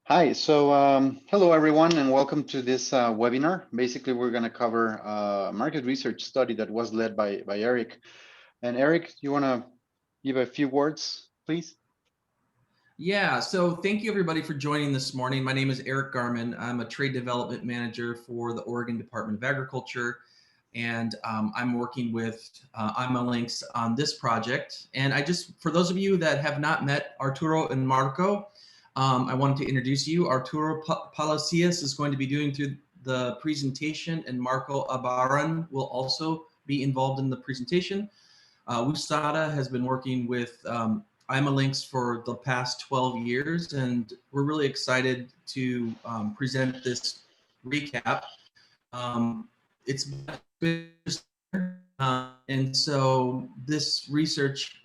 Hi, hello everyone and welcome to this webinar. Basically, we're going to cover a market research study that was led by Eric. And Eric, you want to give a few words, please? Yeah, so thank you everybody for joining this morning. My name is Eric Garman. I'm a trade development manager for the Oregon Department of Agriculture, and I'm working with IMA Links on this project. And for those of you that have not met Arturo and Marco, I wanted to introduce you. Arturo Palacios is going to be doing through the presentation, and Marco Abaran will also be involved in the presentation. WUSADA has been working with IMA for the past 12 years, and we're really excited to present this recap. It's been and so this research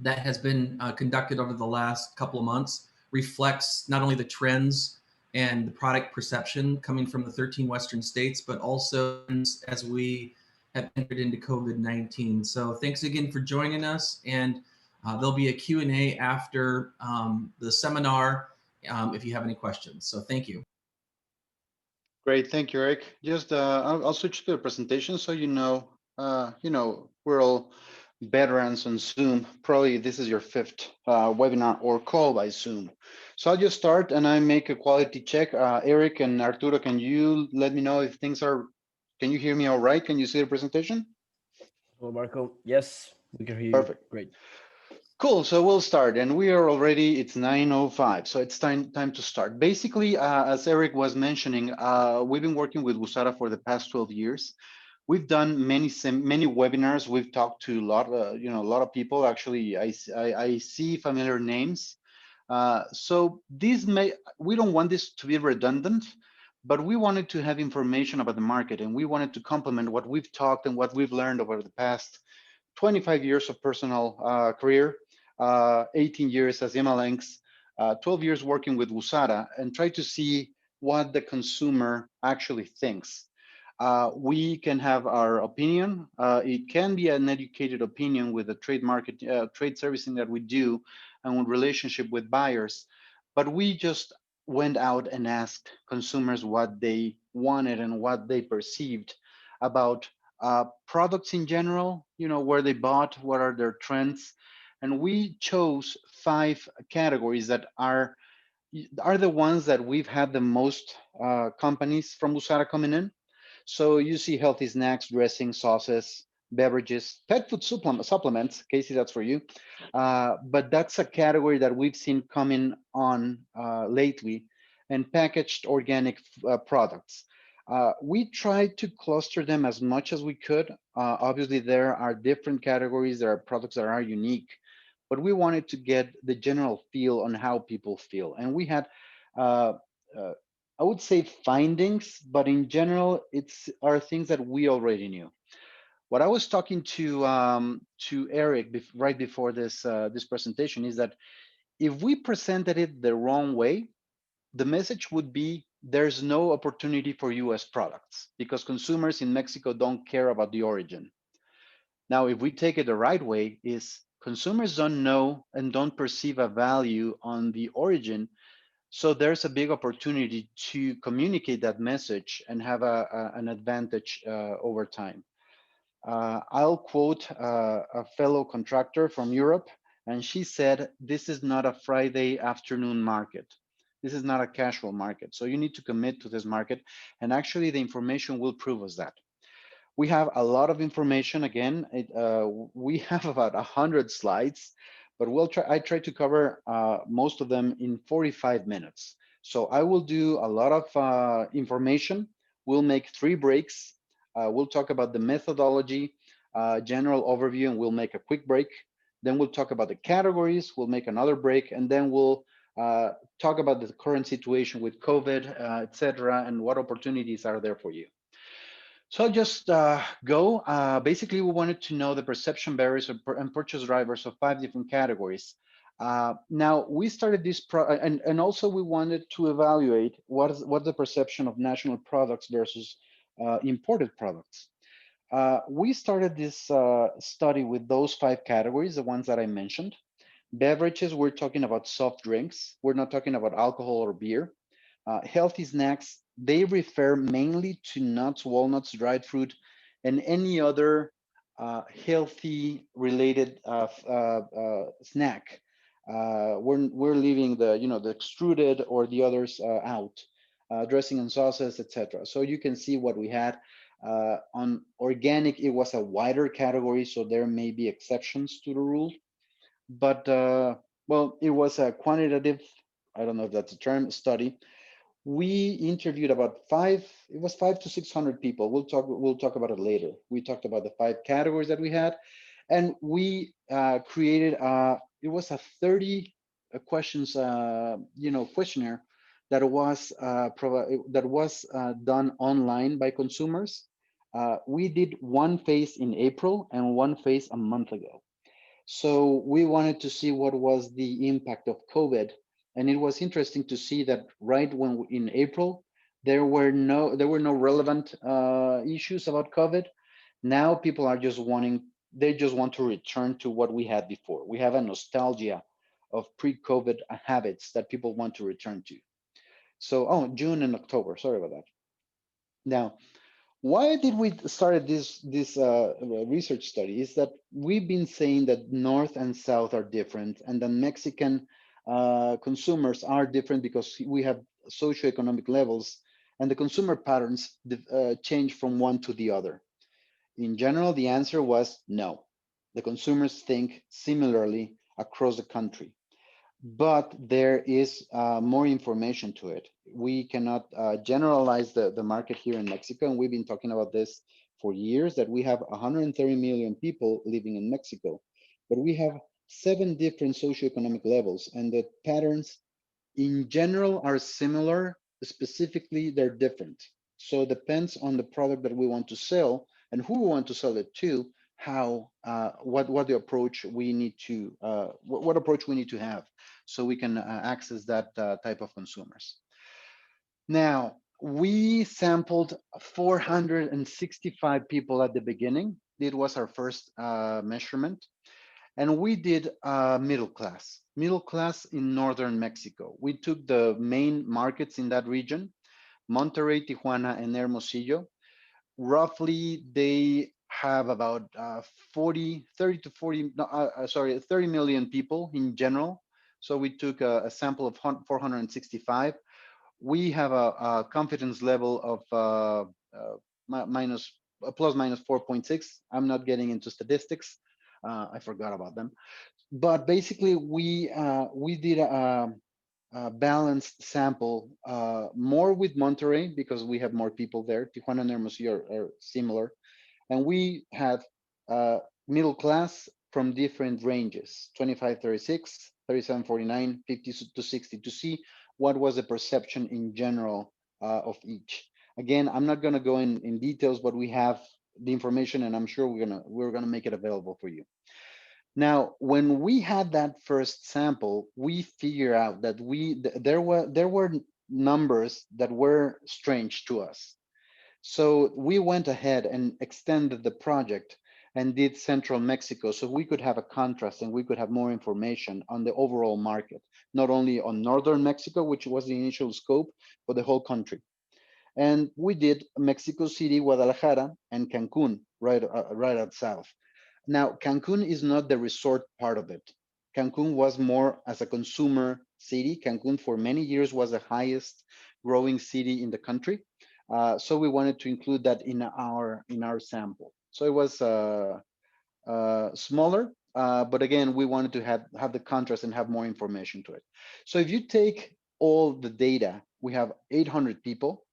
that has been conducted over the last couple of months reflects not only the trends and the product perception coming from the 13 Western states, but also as we have entered into COVID-19. So thanks again for joining us. And there'll be a Q&A after the seminar if you have any questions. So thank you. Great, thank you, Eric. Just I'll switch to the presentation so we're all veterans on Zoom. Probably this is your fifth webinar or call by Zoom. So I'll just start and I make a quality check. Eric and Arturo, can you let me know if can you hear me all right? Can you see the presentation? Hello, Marco. Yes, we can hear you. Perfect. Great. Cool. So we'll start, and we are already. It's 9:05, so it's time to start. Basically, as Eric was mentioning, we've been working with WUSADA for the past 12 years. We've done many webinars. We've talked to a lot of people. Actually, I see familiar names. So we don't want this to be redundant, but we wanted to have information about the market, and we wanted to complement what we've talked and what we've learned over the past 25 years of personal career, 18 years as Imalinks, 12 years working with WUSADA, and try to see what the consumer actually thinks. We can have our opinion. It can be an educated opinion with the trade servicing that we do and with relationship with buyers. But we just went out and asked consumers what they wanted and what they perceived about products in general, where they bought, what are their trends. And we chose 5 categories that are the ones that we've had the most companies from WUSADA coming in. So you see healthy snacks, dressing, sauces, beverages, pet food supplements. Casey, that's for you. But that's a category that we've seen coming on lately, and packaged organic products. We tried to cluster them as much as we could. Obviously, there are different categories. There are products that are unique, but we wanted to get the general feel on how people feel. And we had uh, uh, I would say findings, but in general, it's are things that we already knew. What I was talking to Eric right before this presentation is that if we presented it the wrong way, the message would be there's no opportunity for U.S. products because consumers in Mexico don't care about the origin. Now, if we take it the right way, is consumers don't know and don't perceive a value on the origin, so there's a big opportunity to communicate that message and have an advantage over time. I'll quote a fellow contractor from Europe, and she said, "This is not a Friday afternoon market. This is not a casual market. So you need to commit to this market." And actually, the information will prove us that. We have a lot of information. Again, we have about 100 slides, but I try to cover most of them in 45 minutes. So I will do a lot of information. We'll make 3 breaks. We'll talk about the methodology, general overview, and we'll make a quick break. Then we'll talk about the categories. We'll make another break, and then we'll talk about the current situation with COVID, et cetera, and what opportunities are there for you. So I'll just go. Basically, we wanted to know the perception barriers and purchase drivers of 5 different categories. Now we started this, and also we wanted to evaluate what's the perception of national products versus imported products. We started this study with those 5 categories, the ones that I mentioned. Beverages, we're talking about soft drinks. We're not talking about alcohol or beer. Healthy snacks, they refer mainly to nuts, walnuts, dried fruit, and any other healthy related snack. We're leaving the the extruded or the others out, dressing and sauces, etc. So you can see what we had. On organic, it was a wider category, so there may be exceptions to the rule, but well, it was a quantitative, I don't know if that's a term, study. We interviewed about it was 5 to 600 people. We'll talk about it later. We talked about the 5 categories that we had, and we created it was a 30 questions questionnaire that was done online by consumers. We did one phase in April and one phase a month ago. So we wanted to see what was the impact of COVID, and it was interesting to see that right when in April there were no relevant issues about COVID. Now people are just they just want to return to what we had before. We have a nostalgia of pre-COVID habits that people want to return to. So, oh, June and October. Sorry about that. Now, why did we started this research study? Is that we've been saying that North and South are different, and the Mexican consumers are different because we have socioeconomic levels, and the consumer patterns change from one to the other. In general, the answer was no. The consumers think similarly across the country, but there is more information to it. We cannot generalize the market here in Mexico, and we've been talking about this for years, that we have 130 million people living in Mexico, but we have 7 different socioeconomic levels, and the patterns in general are similar. Specifically, they're different. So it depends on the product that we want to sell and who we want to sell it to, how what the approach we need to what approach we need to have so we can access that type of consumers. Now, we sampled 465 people at the beginning. It was our first measurement. And we did middle class in northern Mexico. We took the main markets in that region, Monterrey, Tijuana, and Hermosillo. Roughly, they have about 30 to 40, no, sorry, 30 million people in general. So we took a sample of 465. We have a confidence level of minus plus minus 4.6. I'm not getting into statistics. I forgot about them. But basically, we did a balanced sample, more with Monterrey because we have more people there. Tijuana and Hermosillo are similar, and we had middle class from different ranges: 25, 36, 37, 49, 50 to 60, to see what was the perception in general of each. Again, I'm not going to go in details, but we have the information, and I'm sure we're gonna make it available for you. Now, when we had that first sample, we figured out that there were numbers that were strange to us. So we went ahead and extended the project and did Central Mexico so we could have a contrast and we could have more information on the overall market, not only on Northern Mexico, which was the initial scope, but the whole country. And we did Mexico City, Guadalajara, and Cancun, right at south. Now, Cancun is not the resort part of it. Cancun was more as a consumer city. Cancun for many years was the highest growing city in the country. So we wanted to include that in our sample. So it was smaller, but again, we wanted to have the contrast and have more information to it. So if you take all the data, we have 800 people.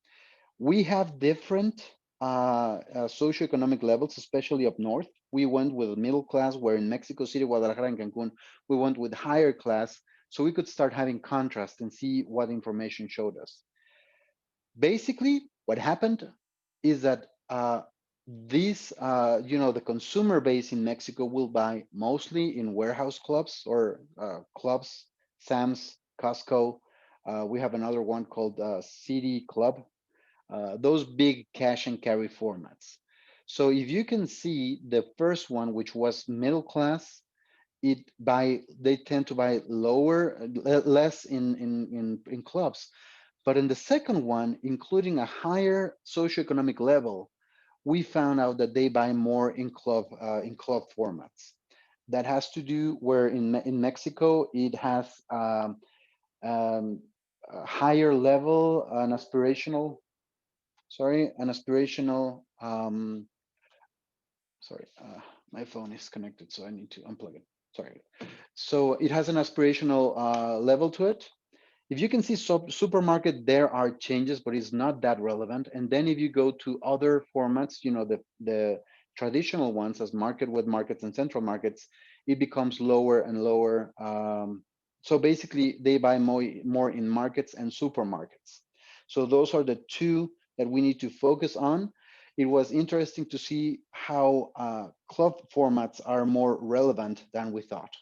We have different socioeconomic levels, especially up north. We went with middle class, where in Mexico City, Guadalajara, and Cancun, we went with higher class, so we could start having contrast and see what information showed us. Basically, what happened is that the consumer base in Mexico will buy mostly in warehouse clubs or clubs, Sam's, Costco. We have another one called City Club, those big cash and carry formats. So if you can see the first one, which was middle class, they tend to buy lower, less in clubs. But in the second one, including a higher socioeconomic level, we found out that they buy more in club formats. That has to do where in Mexico it has a higher level, an aspirational. Sorry, my phone is connected, so I need to unplug it. Sorry. So it has an aspirational level to it. If you can see supermarket, there are changes, but it's not that relevant. And then if you go to other formats, the traditional ones as market, wet markets, and central markets, it becomes lower and lower. So basically, they buy more in markets and supermarkets. So those are the two that we need to focus on. It was interesting to see how club formats are more relevant than we thought.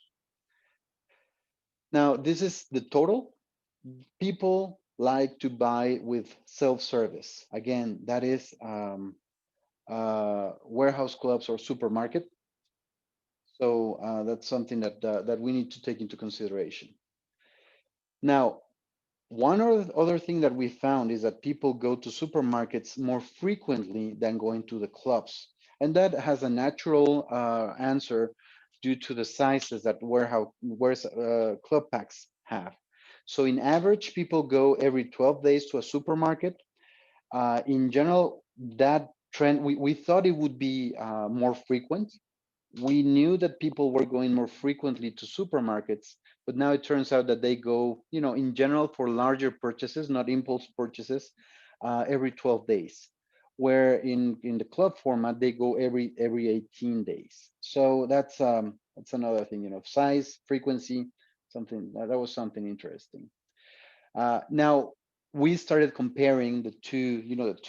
Now, this is the total. People like to buy with self-service. Again, that is warehouse clubs or supermarket. So that's something that we need to take into consideration. Now, one other thing that we found is that people go to supermarkets more frequently than going to the clubs. And that has a natural answer due to the sizes that club packs have. So in average, people go every 12 days to a supermarket. In general, that trend, we thought it would be more frequent. We knew that people were going more frequently to supermarkets, but now it turns out that they go, in general for larger purchases, not impulse purchases, every 12 days. Where in the club format, they go every 18 days. So that's another thing, size, frequency, something that was something interesting. Now we started comparing the two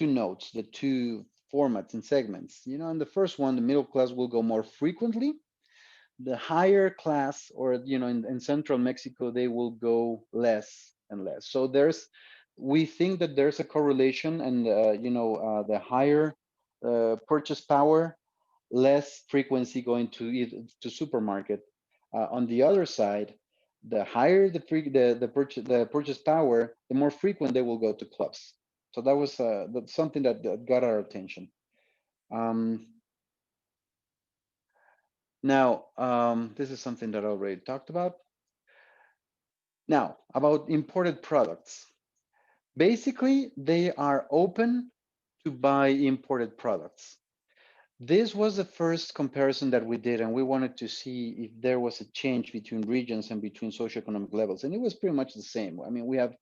notes, the two formats and segments. In the first one, the middle class will go more frequently. The higher class, or in central Mexico, they will go less and less. So we think that there's a correlation, and the higher purchase power, less frequency going to supermarket. On the other side, the higher the purchase power, the more frequent they will go to clubs. So that's something that got our attention. Um, Now, this is something that I already talked about. Now, about imported products. Basically, they are open to buy imported products. This was the first comparison that we did, and we wanted to see if there was a change between regions and between socioeconomic levels, and it was pretty much the same. I mean, we have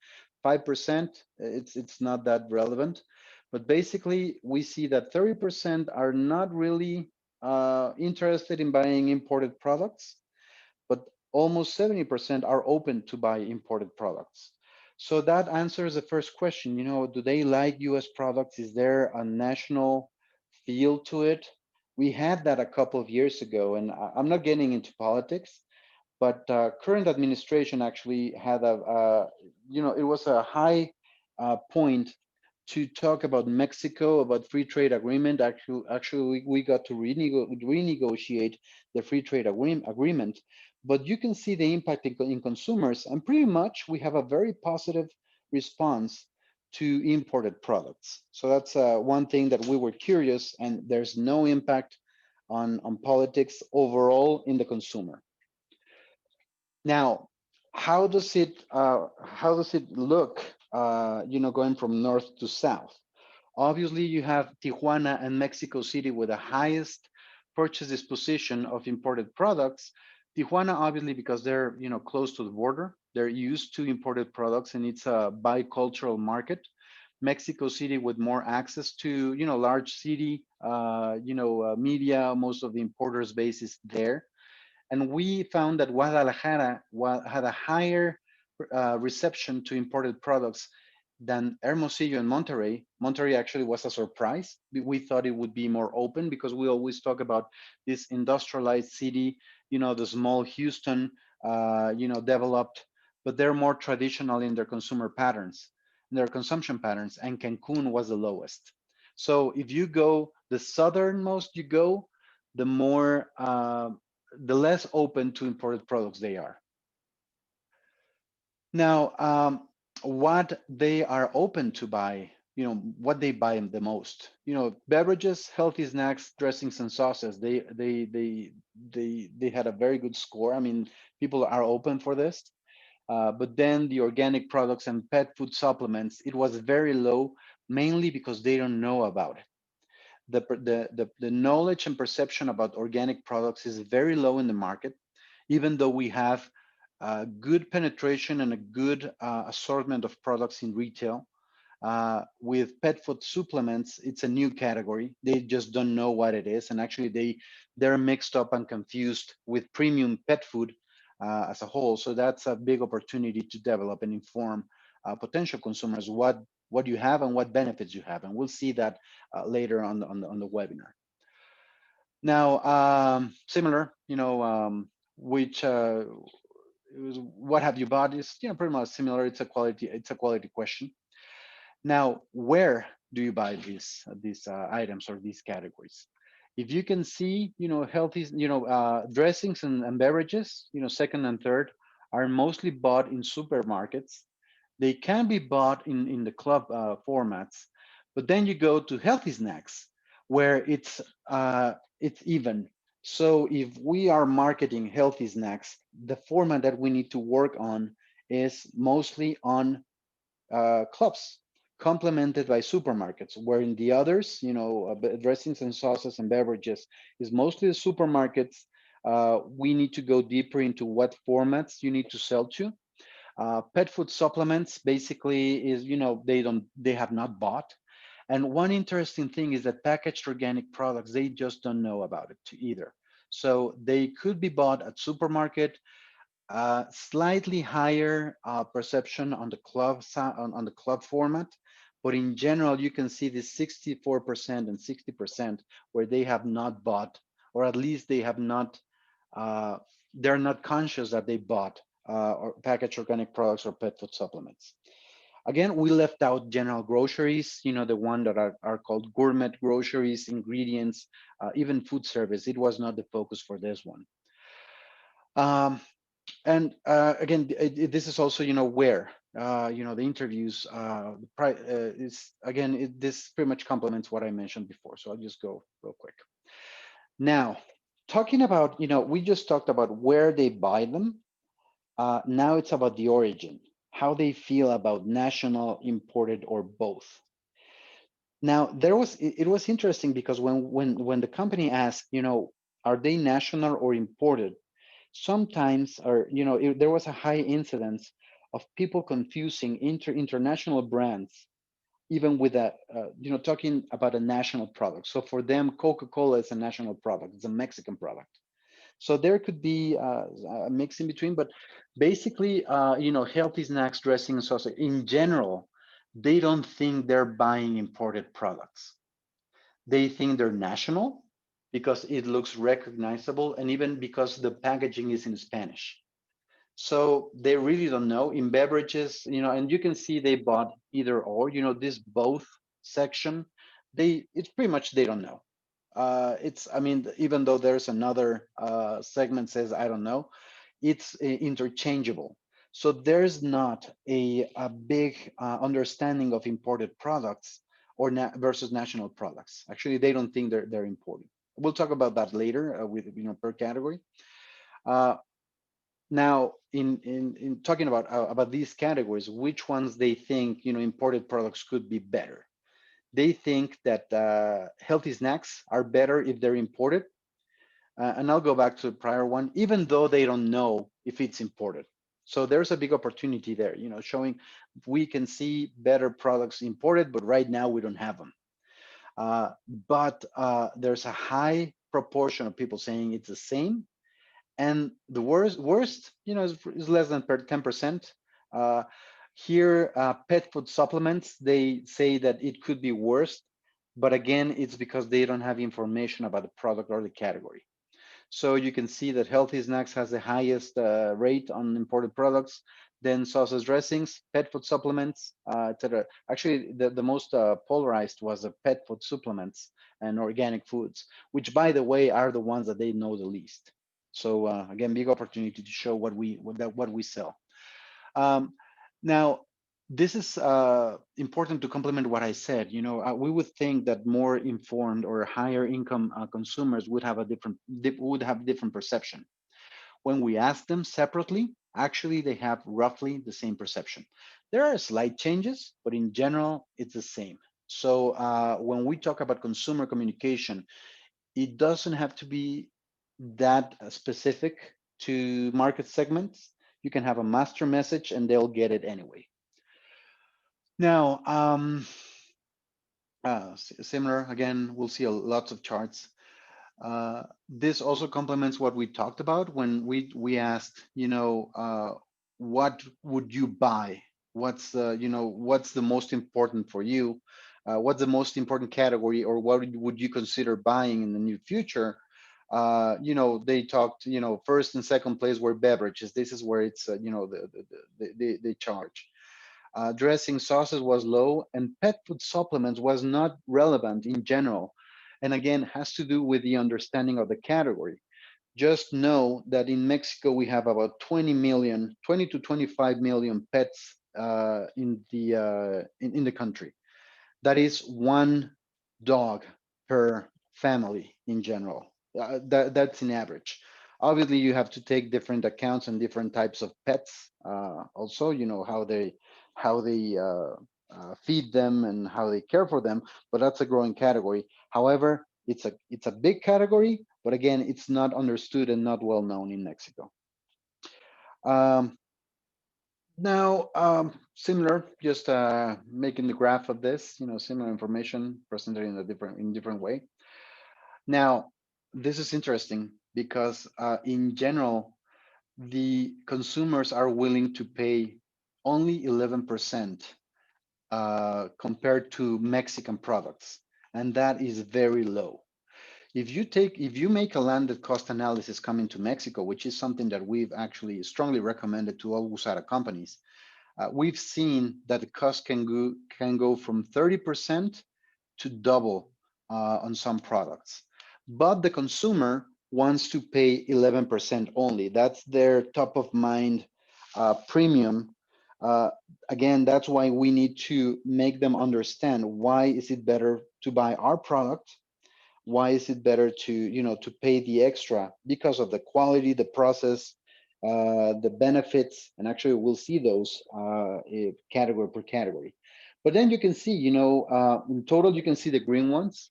5%. It's not that relevant, but basically, we see that 30% are not really interested in buying imported products, but almost 70% are open to buy imported products. So that answers the first question. Do they like US products? Is there a national feel to it? We had that a couple of years ago, and I'm not getting into politics, but current administration actually had it was a high point to talk about Mexico, about free trade agreement. Actually, we got to renegotiate the free trade agreement, but you can see the impact in consumers, and pretty much we have a very positive response to imported products. So that's one thing that we were curious, and there's no impact on politics overall in the consumer. Now, how does it look? Going from north to south. Obviously, you have Tijuana and Mexico City with the highest purchase disposition of imported products. Tijuana, obviously, because they're close to the border, they're used to imported products, and it's a bicultural market. Mexico City with more access to large city, media. Most of the importers' base is there, and we found that Guadalajara had a higher reception to imported products than Hermosillo and Monterrey. Monterrey actually was a surprise. We thought it would be more open because we always talk about this industrialized city, the small Houston, developed, but they're more traditional in their consumer patterns, in their consumption patterns, and Cancun was the lowest. So if you go the southernmost you go, the more the less open to imported products they are. Now, what they are open to buy, what they buy the most, beverages, healthy snacks, dressings, and sauces. They had a very good score. I mean, people are open for this. But then the organic products and pet food supplements, it was very low, mainly because they don't know about it. The knowledge and perception about organic products is very low in the market, even though we have good penetration and a good assortment of products in retail. With pet food supplements, it's a new category. They just don't know what it is, and actually they're mixed up and confused with premium pet food as a whole. So that's a big opportunity to develop and inform potential consumers what you have and what benefits you have, and we'll see that later on the webinar. Now, similar, which what have you bought is pretty much similar. It's a quality question. Now, where do you buy these items or these categories? If you can see, healthy, dressings and beverages, second and third are mostly bought in supermarkets. They can be bought in the club formats, but then you go to healthy snacks where it's even. So if we are marketing healthy snacks, the format that we need to work on is mostly on clubs, complemented by supermarkets, where in the others, dressings and sauces and beverages is mostly the supermarkets. We need to go deeper into what formats you need to sell to. Pet food supplements basically is, they have not bought. And one interesting thing is that packaged organic products, they just don't know about it either. So they could be bought at supermarket, slightly higher perception on the on the club format, but in general you can see this 64% and 60% where they have not bought, or at least they have not they're not conscious that they bought or packaged organic products or pet food supplements. Again, we left out general groceries, the one that are called gourmet groceries, ingredients, even food service. It was not the focus for this one. And again, this is also, where, the interviews, is, again, this pretty much complements what I mentioned before. So I'll just go real quick. Now, talking about, we just talked about where they buy them. Now it's about the origin, how they feel about national, imported, or both. Now, it was interesting because when the company asked, are they national or imported? Sometimes, or there was a high incidence of people confusing international brands, even with that, talking about a national product. So for them, Coca-Cola is a national product; it's a Mexican product. So there could be a mix in between, but basically, healthy snacks, dressing, and sauce in general, they don't think they're buying imported products. They think they're national because it looks recognizable, and even because the packaging is in Spanish. So they really don't know. In beverages, and you can see they bought either or, this both section, it's pretty much they don't know. I mean, even though there's another segment says, I don't know, it's interchangeable. So there's not a big understanding of imported products or versus national products. Actually, they don't think they're imported. We'll talk about that later with, per category. Now, in talking about these categories, which ones they think, imported products could be better. They think that healthy snacks are better if they're imported. And I'll go back to the prior one, even though they don't know if it's imported. So there's a big opportunity there, showing we can see better products imported, but right now we don't have them. But there's a high proportion of people saying it's the same. And the worst, is less than 10%. Here, pet food supplements, they say that it could be worse, but again, it's because they don't have information about the product or the category. So you can see that healthy snacks has the highest rate on imported products, then sauces, dressings, pet food supplements, etc. Actually, the most polarized was the pet food supplements and organic foods, which, by the way, are the ones that they know the least. So again, big opportunity to show what we sell. Um, now, this is important to complement what I said. You know, we would think that more informed or higher income consumers would have would have different perception. When we ask them separately, actually they have roughly the same perception. There are slight changes, but in general, it's the same. So when we talk about consumer communication, it doesn't have to be that specific to market segments. You can have a master message and they'll get it anyway. Now, similar, again, we'll see lots of charts. This also complements what we talked about when we asked, what would you buy? What's the most important for you? What's the most important category, or what would you consider buying in the near future? They talked, first and second place were beverages. This is where it's, they charge. Dressing sauces was low, and pet food supplements was not relevant in general. And again, has to do with the understanding of the category. Just know that in Mexico, we have about 20 million, 20 to 25 million pets in the country. That is one dog per family in general. That's in average. Obviously, you have to take different accounts and different types of pets. Also, how they feed them and how they care for them. But that's a growing category. However, it's a big category. But again, it's not understood and not well known in Mexico. Um, Now, similar, just making the graph of this, similar information presented in a different way. Now, this is interesting because in general, the consumers are willing to pay only 11% compared to Mexican products, and that is very low. If you make a landed cost analysis coming to Mexico, which is something that we've actually strongly recommended to all Usara companies, we've seen that the cost can go from 30% to double on some products. But the consumer wants to pay 11% only. That's their top of mind premium. Uh, Again, that's why we need to make them understand why is it better to buy our product. Why is it better to pay the extra? Because of the quality, the process, the benefits, and actually we'll see those category per category. But then you can see, in total, you can see the green ones.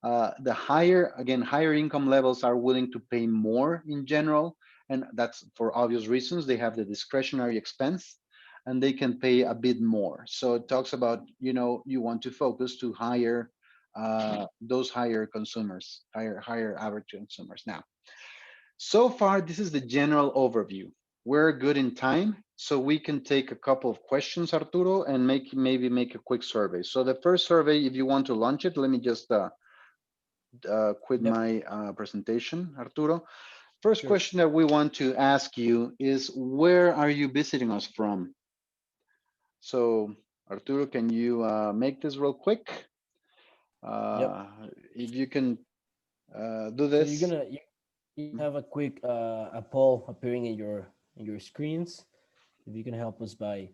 The higher income levels are willing to pay more in general, and that's for obvious reasons. They have the discretionary expense, and they can pay a bit more. So it talks about, you want to focus to higher those higher consumers, higher average consumers. Now, so far, this is the general overview. We're good in time, so we can take a couple of questions, Arturo, and maybe make a quick survey. So the first survey, if you want to launch it, let me just quit Yep. my presentation, Arturo. First Sure. question that we want to ask you is, where are you visiting us from? So, Arturo, can you make this real quick? Yep. Uh, if you can do So you're this. gonna you have a quick a poll appearing in your screens. If you can help us by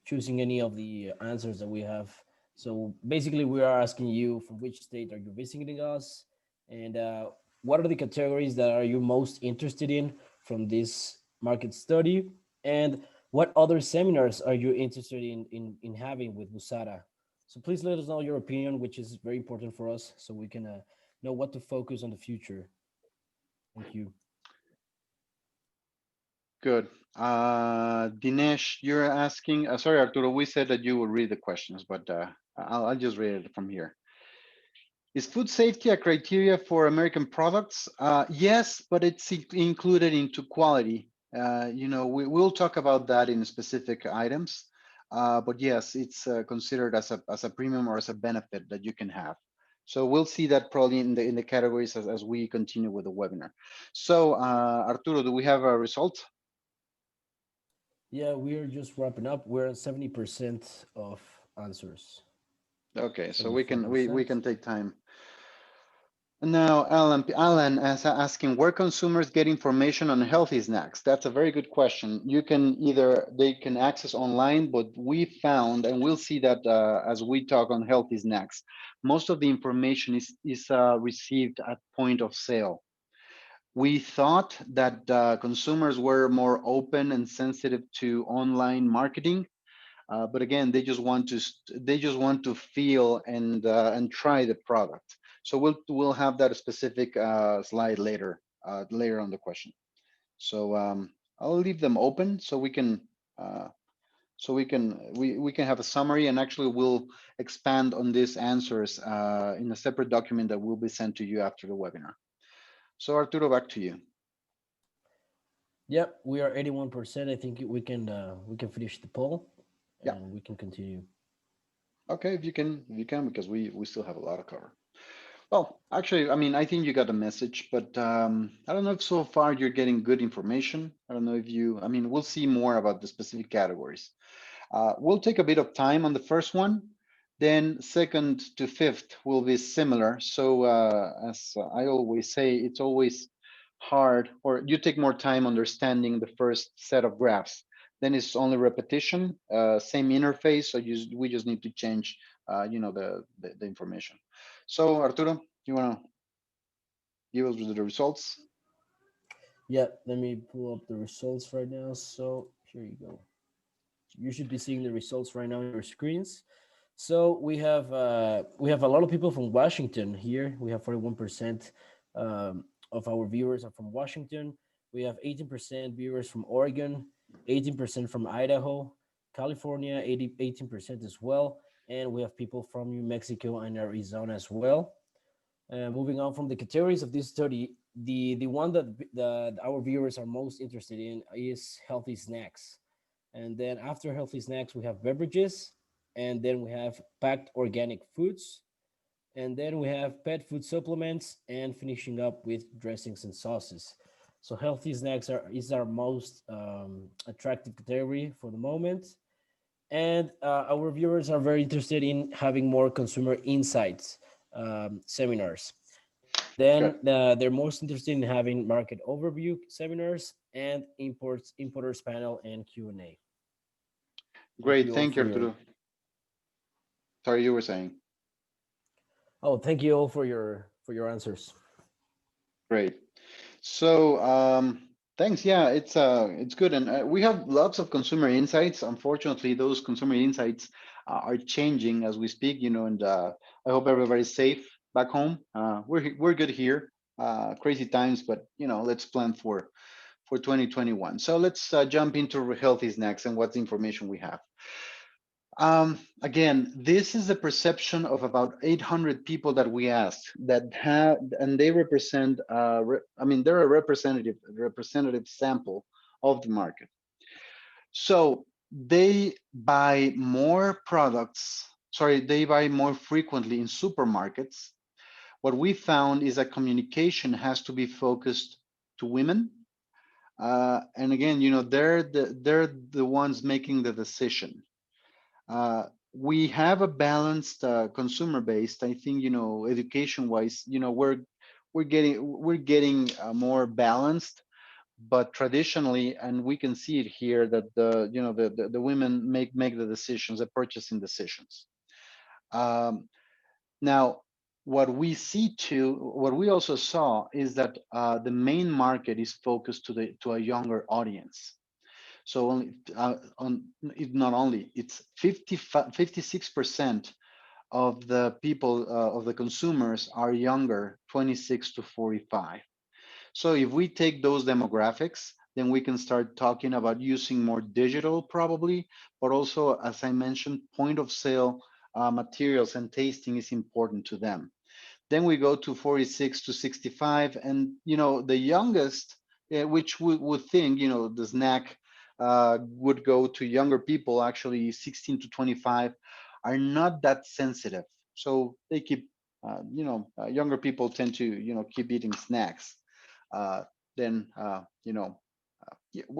choosing any of the answers that we have. So basically, we are asking you from which state are you visiting us, and what are the categories that are you most interested in from this market study, and what other seminars are you interested in having with Busara. So please let us know your opinion, which is very important for us, so we can know what to focus on the future. Thank you. Good. Dinesh, you're asking, sorry, Arturo, we said that you will read the questions, but I'll just read it from here. Is food safety a criteria for American products? Yes, but it's included into quality. We'll talk about that in specific items. But yes, it's considered as a premium or as a benefit that you can have. So we'll see that probably in the categories as we continue with the webinar. So Arturo, do we have a result? Yeah, we are just wrapping up. We're at 70% of answers. Okay, so we can 74%. take time. Now, Alan is asking where consumers get information on healthy snacks. That's a very good question. You can either they can access online, but we found, and we'll see that as we talk on healthy snacks, most of the information is received at point of sale. We thought that consumers were more open and sensitive to online marketing, but again, they just want to feel and try the product. So we'll have that specific slide later on the question. So I'll leave them open so uh, we can have a summary, and actually we'll expand on these answers in a separate document that will be sent to you after the webinar. So Arturo, back to you. Yep, we are 81%. I think we can finish the poll Yeah. and we can continue. Okay, if you can, because we still have a lot of cover. Well, actually, I mean, I think you got a message, but I don't know if so far you're getting good information. I don't know if I mean, we'll see more about the specific categories. We'll take a bit of time on the first one, then second to fifth will be similar. So as I always say, it's always hard, or you take more time understanding the first set of graphs. Then it's only repetition, same interface. So we just need to change, the information. So Arturo, you want to give us the results? Yeah, let me pull up the results right now. So here you go. You should be seeing the results right now on your screens. So we have a lot of people from Washington here. We have 41% of our viewers are from Washington. We have 18% viewers from Oregon, 18% from Idaho, California, 18% as well, and we have people from New Mexico and Arizona as well. Moving on from the categories of this study, the one that our viewers are most interested in is healthy snacks. And then after healthy snacks, we have beverages, and then we have packed organic foods, and then we have pet food supplements, and finishing up with dressings and sauces. So healthy snacks is our most attractive category for the moment. And our viewers are very interested in having more consumer insights seminars. Good. Then they're most interested in having market overview seminars and importers panel and Q&A. Thank Great. you all Thank you, for your Arturo. Sorry, you were saying. thank you all for your answers. Great. So thanks. Yeah, it's good, and we have lots of consumer insights. Unfortunately, those consumer insights are changing as we speak. And I hope everybody's safe back home. We're good here. Crazy times, but let's plan for 2021. So let's jump into healthy snacks and what information we have. Again, this is a perception of about 800 people that we asked that have, and they represent, I mean, they're a representative sample of the market. So they buy more products, sorry, they buy more frequently in supermarkets. What we found is that communication has to be focused to women. And again, they're the ones making the decision. uh, we have a balanced consumer base. I think education wise, we're getting more balanced, but traditionally, and we can see it here that the women make the decisions, the purchasing decisions. um, Now, what we also saw is that the main market is focused to a younger audience. So only if not only, it's 56% of the people, of the consumers are younger, 26 to 45. So if we take those demographics, then we can start talking about using more digital probably, but also, as I mentioned, point of sale materials and tasting is important to them. Then we go to 46 to 65, and the youngest, which would think the snack would go to younger people. Actually, 16 to 25 are not that sensitive, so they keep. Younger people tend to keep eating snacks. Then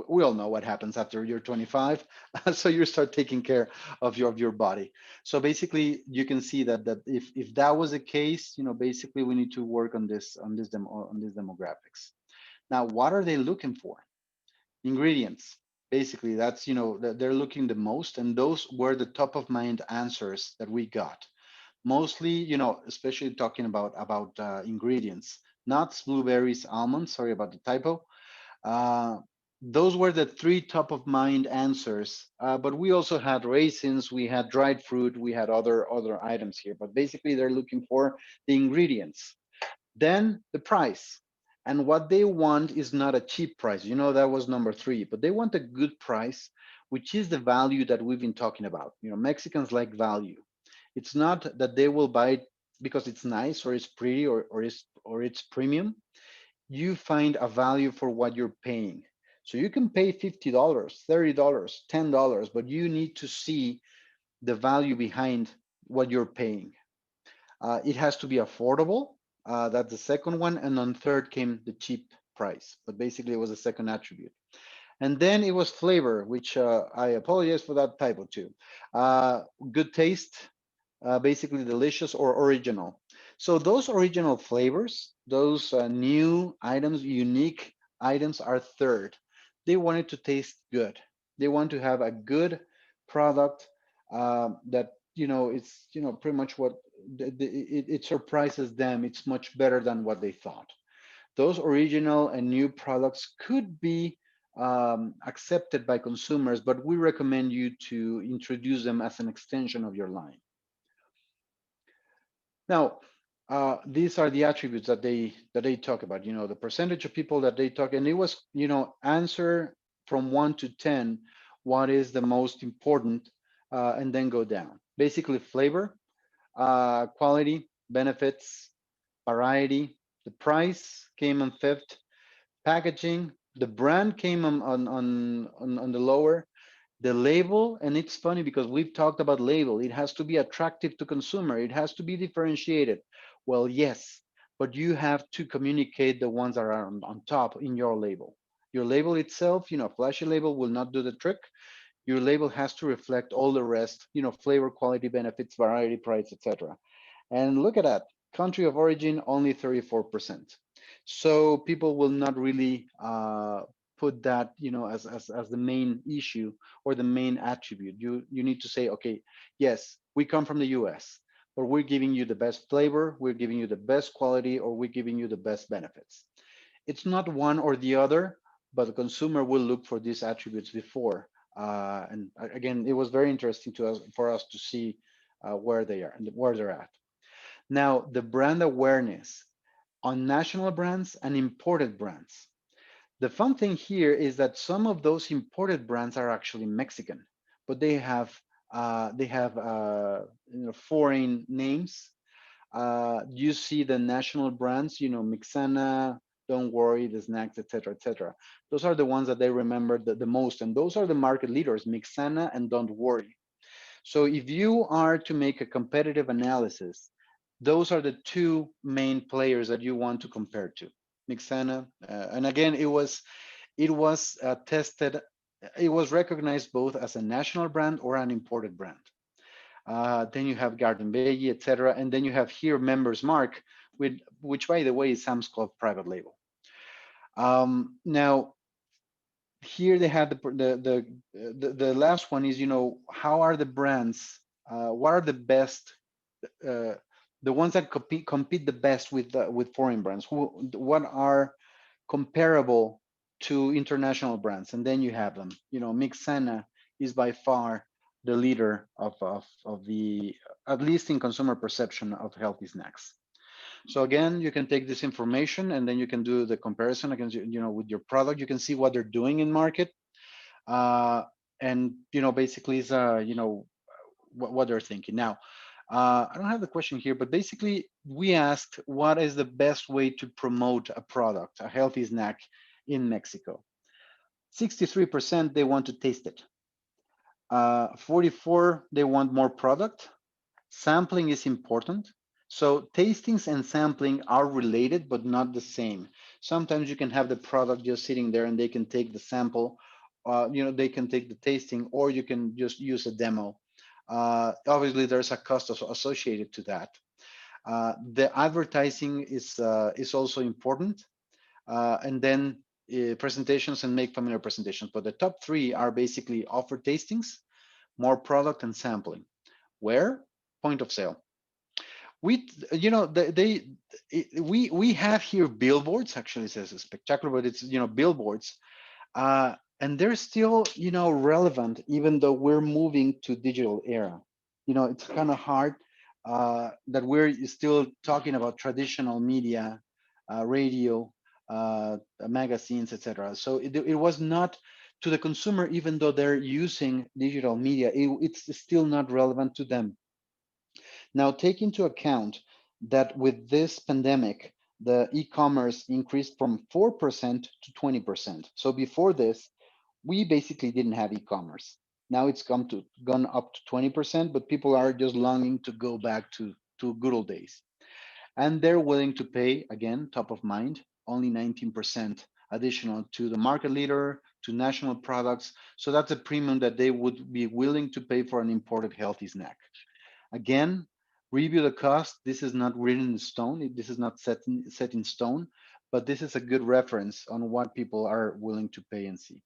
We all know what happens after you're 25. So you start taking care of your body. So basically you can see that if that was the case, basically we need to work on this demographics. Now, what are they looking for? Ingredients. Basically, that's they're looking the most, and those were the top of mind answers that we got. Mostly, especially talking about ingredients, nuts, blueberries, almonds. Sorry about the typo. uh, those were the three top of mind answers. But we also had raisins, we had dried fruit, we had other items here. But basically, they're looking for the ingredients. Then the price. And what they want is not a cheap price. That was number three, but they want a good price, which is the value that we've been talking about. Mexicans like value. It's not that they will buy it because it's nice or it's pretty or it's premium. You find a value for what you're paying. So you can pay $50, $30, $10, but you need to see the value behind what you're paying. It has to be affordable. That's the second one. And on third came the cheap price. But basically, it was the second attribute. And then it was flavor, which I apologize for that typo too. Good taste, basically delicious or original. So those original flavors, those new items, unique items are third. They want it to taste good. They want to have a good product that it's pretty much what it surprises them. It's much better than what they thought. Those original and new products could be accepted by consumers, but we recommend you to introduce them as an extension of your line. Now, these are the attributes that they talk about. The percentage of people that they talk, and it was answer from 1 to 10, what is the most important, and then go down. Basically, flavor, quality, benefits, variety. The price came on fifth. Packaging, the brand came on the lower. The label, and it's funny because we've talked about label, it has to be attractive to consumer, it has to be differentiated. Well, yes, but you have to communicate the ones that are on top in your label. Your label itself, flashy label will not do the trick. Your label has to reflect all the rest, flavor, quality, benefits, variety, price, etc. And look at that, country of origin only 34%. So people will not really put that, as the main issue or the main attribute. You need to say, okay, yes, we come from the US, but we're giving you the best flavor, we're giving you the best quality, or we're giving you the best benefits. It's not one or the other, but the consumer will look for these attributes before. And again, it was very interesting for us to see where they are and where they're at. Now, the brand awareness on national brands and imported brands. The fun thing here is that some of those imported brands are actually Mexican, but they have foreign names. You see the national brands, Mixana, Don't Worry, the snacks, etc., etc. Those are the ones that they remember the most, and those are the market leaders, Mixana and Don't Worry. So if you are to make a competitive analysis, those are the two main players that you want to compare to. Mixana, and again, it was tested, it was recognized both as a national brand or an imported brand. Then you have Garden Veggie, etc., and then you have here Members Mark, which by the way is Sam's Club private label. Now here they have the last one is, how are the brands, what are the best, uh, the ones that compete the best with foreign brands, what are comparable to international brands, and then you have them. Mixana is by far the leader of the, at least in consumer perception, of healthy snacks. So again, you can take this information and then you can do the comparison against, with your product. You can see what they're doing in market, uh, and basically is what they're thinking. Now, I don't have the question here, but basically we asked what is the best way to promote a product, a healthy snack in Mexico. 63% they want to taste it. 44 they want more product. Sampling is important. So tastings and sampling are related, but not the same. Sometimes you can have the product just sitting there and they can take the sample, they can take the tasting, or you can just use a demo. Obviously, there's a cost associated to that. The advertising is also important, and then presentations and make familiar presentations. But the top three are basically offer tastings, more product, and sampling. Where? Point of sale. We, we have here billboards. Actually, it says spectacular, but it's billboards, and they're still relevant even though we're moving to digital era. It's kind of hard that we're still talking about traditional media, radio, magazines, etc. So it was not to the consumer, even though they're using digital media, it's still not relevant to them. Now, take into account that with this pandemic, the e-commerce increased from 4% to 20%. So before this, we basically didn't have e-commerce. Now it's gone up to 20%, but people are just longing to go back to good old days. And they're willing to pay, again, top of mind, only 19% additional to the market leader, to national products. So that's a premium that they would be willing to pay for an imported healthy snack. Again, review the cost. This is not written in stone. This is not set in stone, but this is a good reference on what people are willing to pay and see.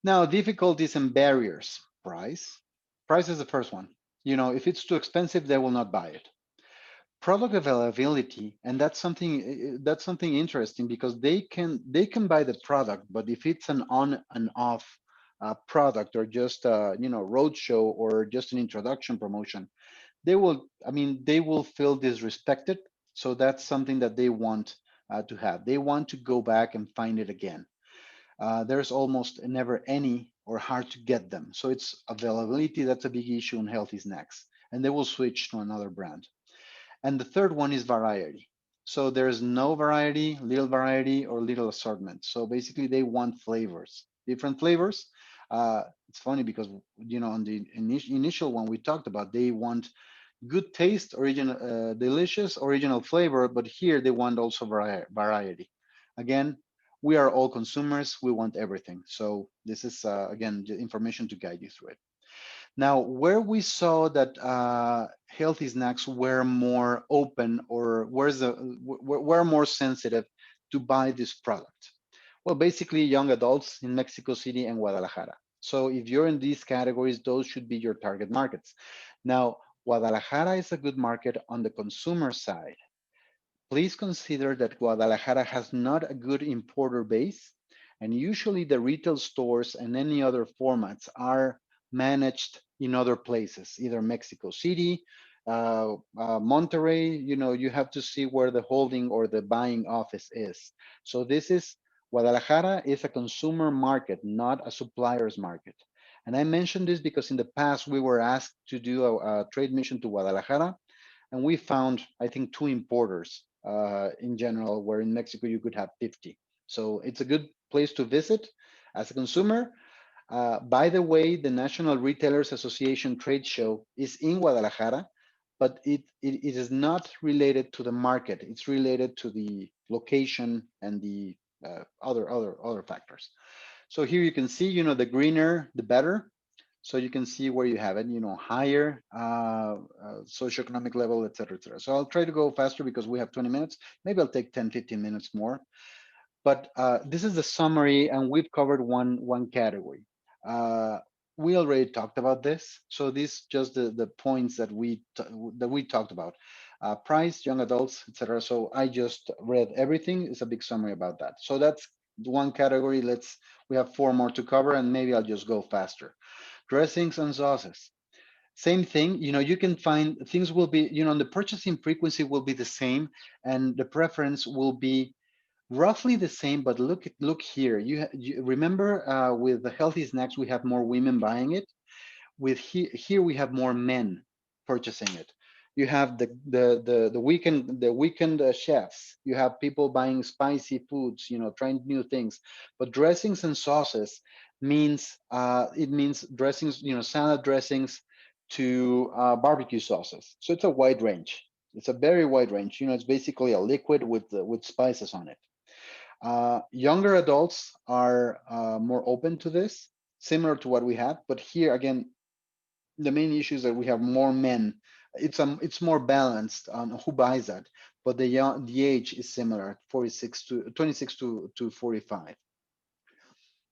Now, difficulties and barriers. Price. Price is the first one. If it's too expensive, they will not buy it. Product availability, and that's something interesting because they can buy the product, but if it's an on and off product or just roadshow or just an introduction promotion, they will feel disrespected. So that's something that they want to have. They want to go back and find it again. There's almost never any or hard to get them. So it's availability. That's a big issue in healthy snacks, and they will switch to another brand. And the third one is variety. So there's no variety, or little assortment. So basically, they want flavors, different flavors. It's funny because on the initial one we talked about, they want good taste, original, delicious, original flavor. But here they want also variety. Again, we are all consumers. We want everything. So this is again the information to guide you through it. Now, where we saw that healthy snacks were more open, or were more sensitive to buy this product. Well, basically, young adults in Mexico City and Guadalajara. So if you're in these categories, those should be your target markets. Now, Guadalajara is a good market on the consumer side. Please consider that Guadalajara has not a good importer base, and usually the retail stores and any other formats are managed in other places, either Mexico City, Monterrey. You have to see where the holding or the buying office is. So this is Guadalajara is a consumer market, not a supplier's market. And I mentioned this because in the past we were asked to do a trade mission to Guadalajara, and we found, I think, two importers in general, where in Mexico you could have 50. So it's a good place to visit as a consumer. By the way, the National Retailers Association trade show is in Guadalajara, but it is not related to the market. It's related to the location and the other factors. So here you can see, the greener, the better. So you can see where you have it, higher socioeconomic level, et cetera, et cetera. So I'll try to go faster because we have 20 minutes. Maybe I'll take 10, 15 minutes more. But this is the summary, and we've covered one category. We already talked about this. So these just the points that we talked about. Price, young adults, et cetera. So I just read everything. It's a big summary about that. So that's one category. We have 4 more to cover, and maybe I'll just go faster. Dressings and sauces. Same thing, you can find things will be, the purchasing frequency will be the same, and the preference will be roughly the same. But look here, you remember with the healthy snacks, we have more women buying it. With here we have more men purchasing it. You have the weekend chefs. You have people buying spicy foods, trying new things. But dressings and sauces means it means dressings, salad dressings to barbecue sauces. So it's a wide range. It's a very wide range. It's basically a liquid with spices on it. Younger adults are more open to this, similar to what we had. But here again, the main issue is that we have more men. It's more balanced on who buys that, but the age is similar, 46 to 26 to 45.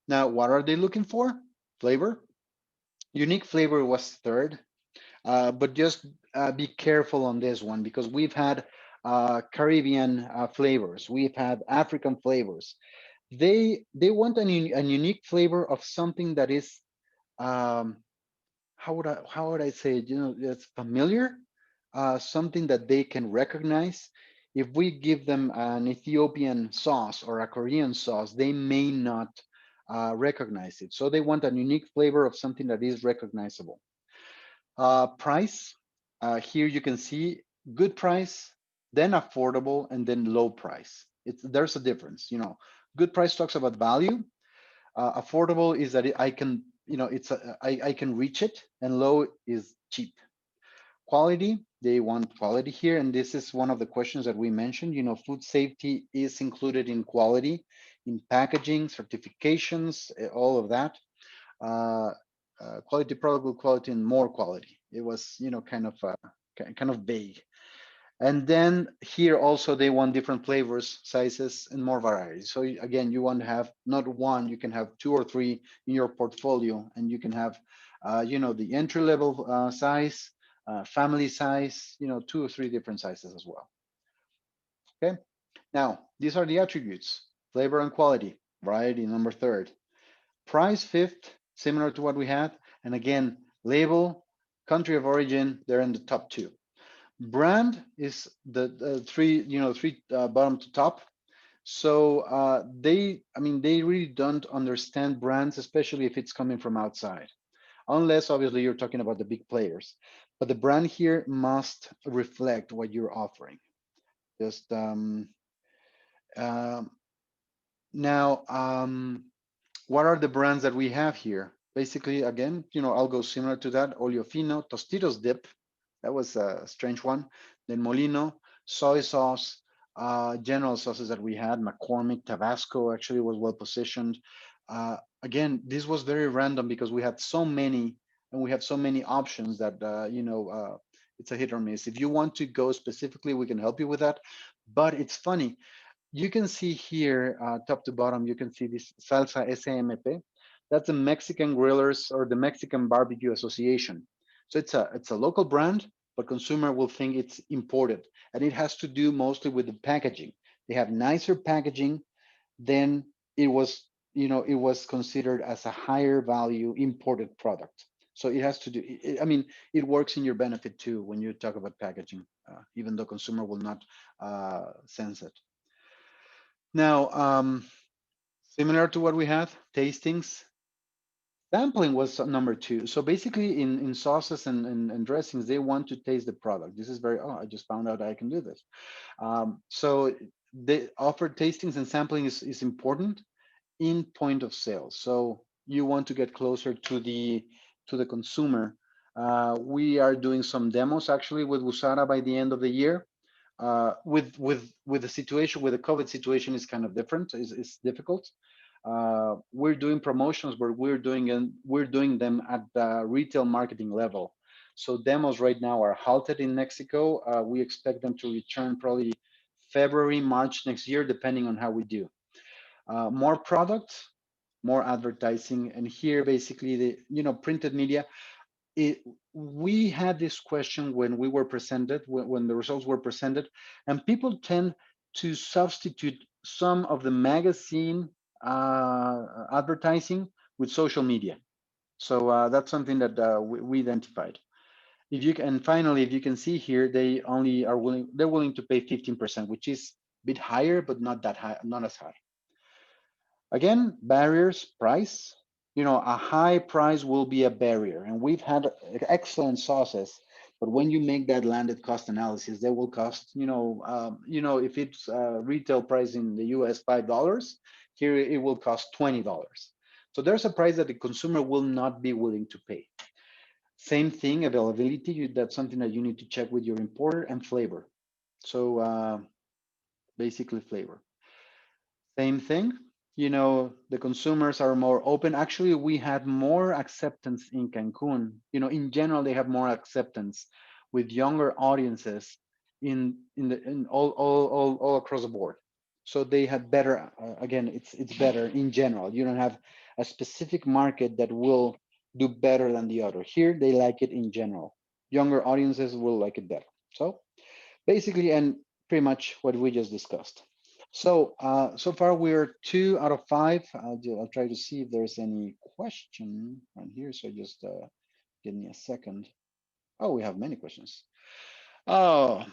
Now, what are they looking for? Flavor. Unique flavor was third, but just be careful on this one because we've had Caribbean flavors, we've had African flavors. They want an unique flavor of something that is um, how would I say it? It's familiar, something that they can recognize. If we give them an Ethiopian sauce or a Korean sauce, they may not recognize it. So they want a unique flavor of something that is recognizable. Price, here you can see good price, then affordable, and then low price. There's a difference. Good price talks about value. Affordable is that I can, I can reach it, and low is cheap. Quality, they want quality here, and this is one of the questions that we mentioned. Food safety is included in quality, in packaging, certifications, all of that. Uh, Quality product with quality and more quality. It was, kind of vague. And then here also they want different flavors, sizes, and more variety. So again, you want to have not one, you can have two or three in your portfolio, and you can have, the entry level size, family size, two or three different sizes as well. Okay. Now these are the attributes: flavor and quality, variety number third, price fifth, similar to what we had, and again, label, country of origin, they're in the top two. Brand is the three bottom to top. So they really don't understand brands, especially if it's coming from outside, unless obviously you're talking about the big players. But the brand here must reflect what you're offering. Just um, now, what are the brands that we have here? Basically, again, I'll go similar to that. Olio Fino, Tostitos Dip, that was a strange one. Then Molino, soy sauce, general sauces that we had. McCormick, Tabasco actually was well positioned. Again, this was very random because we had so many and we have so many options that, it's a hit or miss. If you want to go specifically, we can help you with that. But it's funny, you can see here, top to bottom, you can see this Salsa SMP. That's the Mexican Grillers or the Mexican Barbecue Association. So it's a local brand, but consumer will think it's imported, and it has to do mostly with the packaging. They have nicer packaging than it was, it was considered as a higher value imported product. So it has to do. It works in your benefit too when you talk about packaging, even though consumer will not sense it. Now, similar to what we had, tastings, sampling was number two. So basically, in sauces and dressings, they want to taste the product. This is I just found out I can do this. So they offer tastings and sampling is important in point of sale. So you want to get closer to the consumer. We are doing some demos actually with Busara by the end of the year. With the situation, with the COVID situation, is kind of different. It's difficult. We're doing promotions, but we're doing them at the retail marketing level. So demos right now are halted in Mexico. We expect them to return probably February, March next year, depending on how we do. More products, more advertising, and here basically the printed media. We had this question when we were presented, when the results were presented, and people tend to substitute some of the magazine advertising with social media. So that's something that we identified. And finally, if you can see here, they're willing to pay 15%, which is a bit higher, but not that high, not as high. Again, barriers, price. A high price will be a barrier, and we've had excellent sauces, but when you make that landed cost analysis, they will cost, if it's retail price in the US $5, here it will cost $20. So there's a price that the consumer will not be willing to pay. Same thing, availability. That's something that you need to check with your importer, and flavor. So basically flavor. Same thing. You know, the consumers are more open. Actually, we had more acceptance in Cancun. You know, in general, they have more acceptance with younger audiences in all across the board. So they had better. Again, it's better in general. You don't have a specific market that will do better than the other. Here, they like it in general. Younger audiences will like it better. So basically, and pretty much what we just discussed. So so far we're 2 out of 5. I'll try to see if there's any question on here. So just give me a second. Oh, we have many questions. Oh,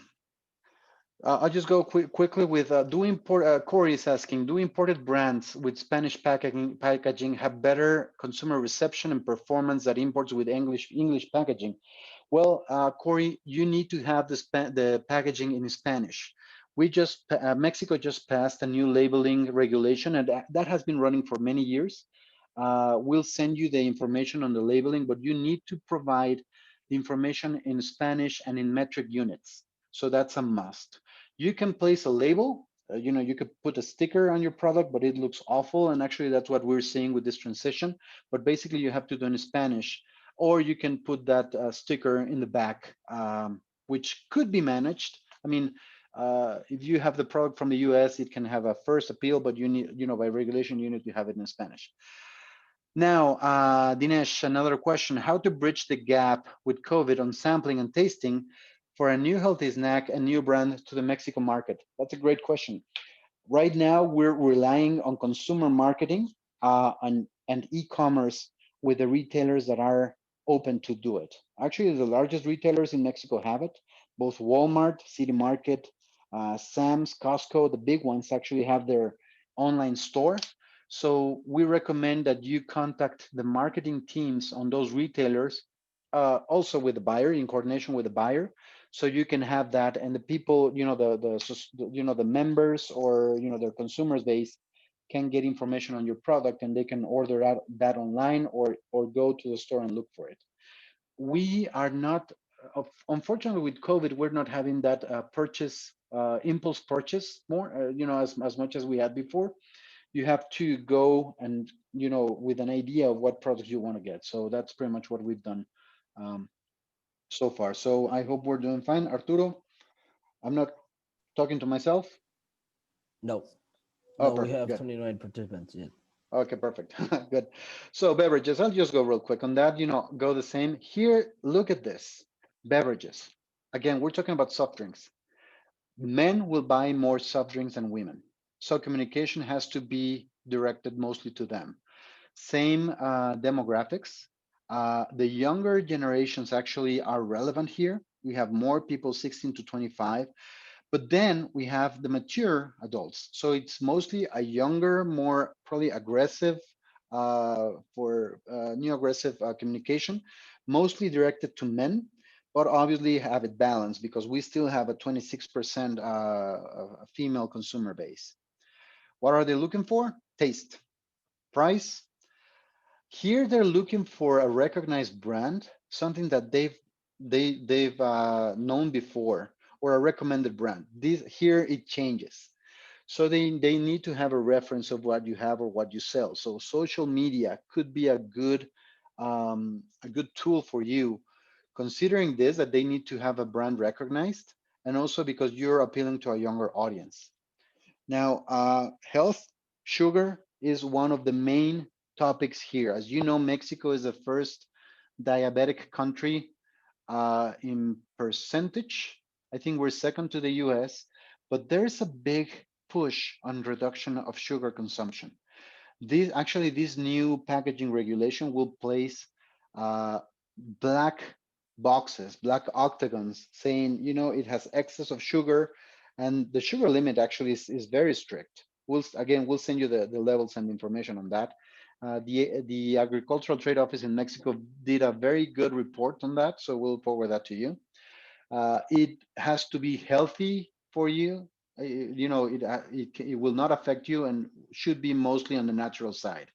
I'll just go quickly with do import. Corey is asking, do imported brands with Spanish packaging have better consumer reception and performance than imports with English packaging? Well, Corey, you need to have the packaging in Spanish. Mexico just passed a new labeling regulation, and that has been running for many years. We'll send you the information on the labeling, but you need to provide the information in Spanish and in metric units. So that's a must. You can place a label. You know, you could put a sticker on your product, but it looks awful. And actually, that's what we're seeing with this transition. But basically, you have to do it in Spanish, or you can put that sticker in the back, which could be managed. I mean, if you have the product from the US, it can have a first appeal, but you need, you know, by regulation, you need to have it in Spanish. Now, Dinesh, another question: how to bridge the gap with COVID on sampling and tasting for a new healthy snack and new brand to the Mexico market? That's a great question. Right now, we're relying on consumer marketing and e-commerce with the retailers that are open to do it. Actually, the largest retailers in Mexico have it. Both Walmart, City Market, Sam's, Costco, the big ones actually have their online store. So we recommend that you contact the marketing teams on those retailers, also with the buyer, in coordination with the buyer, so you can have that, and the people, you know, the members, or you know, their consumers base can get information on your product, and they can order that online, or go to the store and look for it. We are not, unfortunately, with COVID, we're not having that purchase, impulse purchase more, you know, as much as we had before. You have to go and, you know, with an idea of what product you want to get. So that's pretty much what we've done um, so far. So I hope we're doing fine. Arturo, I'm not talking to myself. No, Oh, no, we perfect. have Good. 29 participants yet. Okay, perfect. Good. So beverages, I'll just go real quick on that. You know, go the same. Here, look at this. Beverages. Again, we're talking about soft drinks. Men will buy more soft drinks than women. So communication has to be directed mostly to them. Same demographics. The younger generations actually are relevant here. We have more people 16 to 25. But then we have the mature adults. So it's mostly a younger, more probably aggressive, for new aggressive communication, mostly directed to men, but obviously have it balanced because we still have a 26% female consumer base. What are they looking for? Taste, price. Here they're looking for a recognized brand, something that they've known before, or a recommended brand. This here it changes. So they need to have a reference of what you have or what you sell. So social media could be a good tool for you, considering this that they need to have a brand recognized, and also because you're appealing to a younger audience. Now, health, sugar is one of the main topics here. As you know, Mexico is the first diabetic country in percentage. I think we're second to the US, but there's a big push on reduction of sugar consumption. This new packaging regulation will place uh, black boxes, black octagons, saying, you know, it has excess of sugar, and the sugar limit actually is very strict. We'll send you the levels and information on that. The Agricultural Trade Office in Mexico did a very good report on that, so we'll forward that to you. It has to be healthy for you. You know, it will not affect you and should be mostly on the natural side.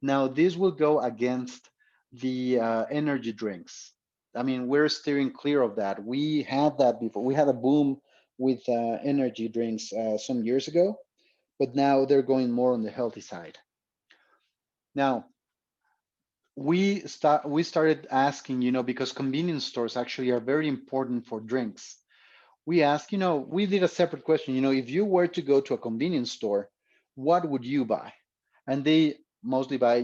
Now, this will go against the energy drinks. I mean, we're steering clear of that. We had that before. We had a boom with energy drinks some years ago, but now they're going more on the healthy side. Now, we started asking, because convenience stores actually are very important for drinks. We asked, we did a separate question, if you were to go to a convenience store, what would you buy? And they mostly buy,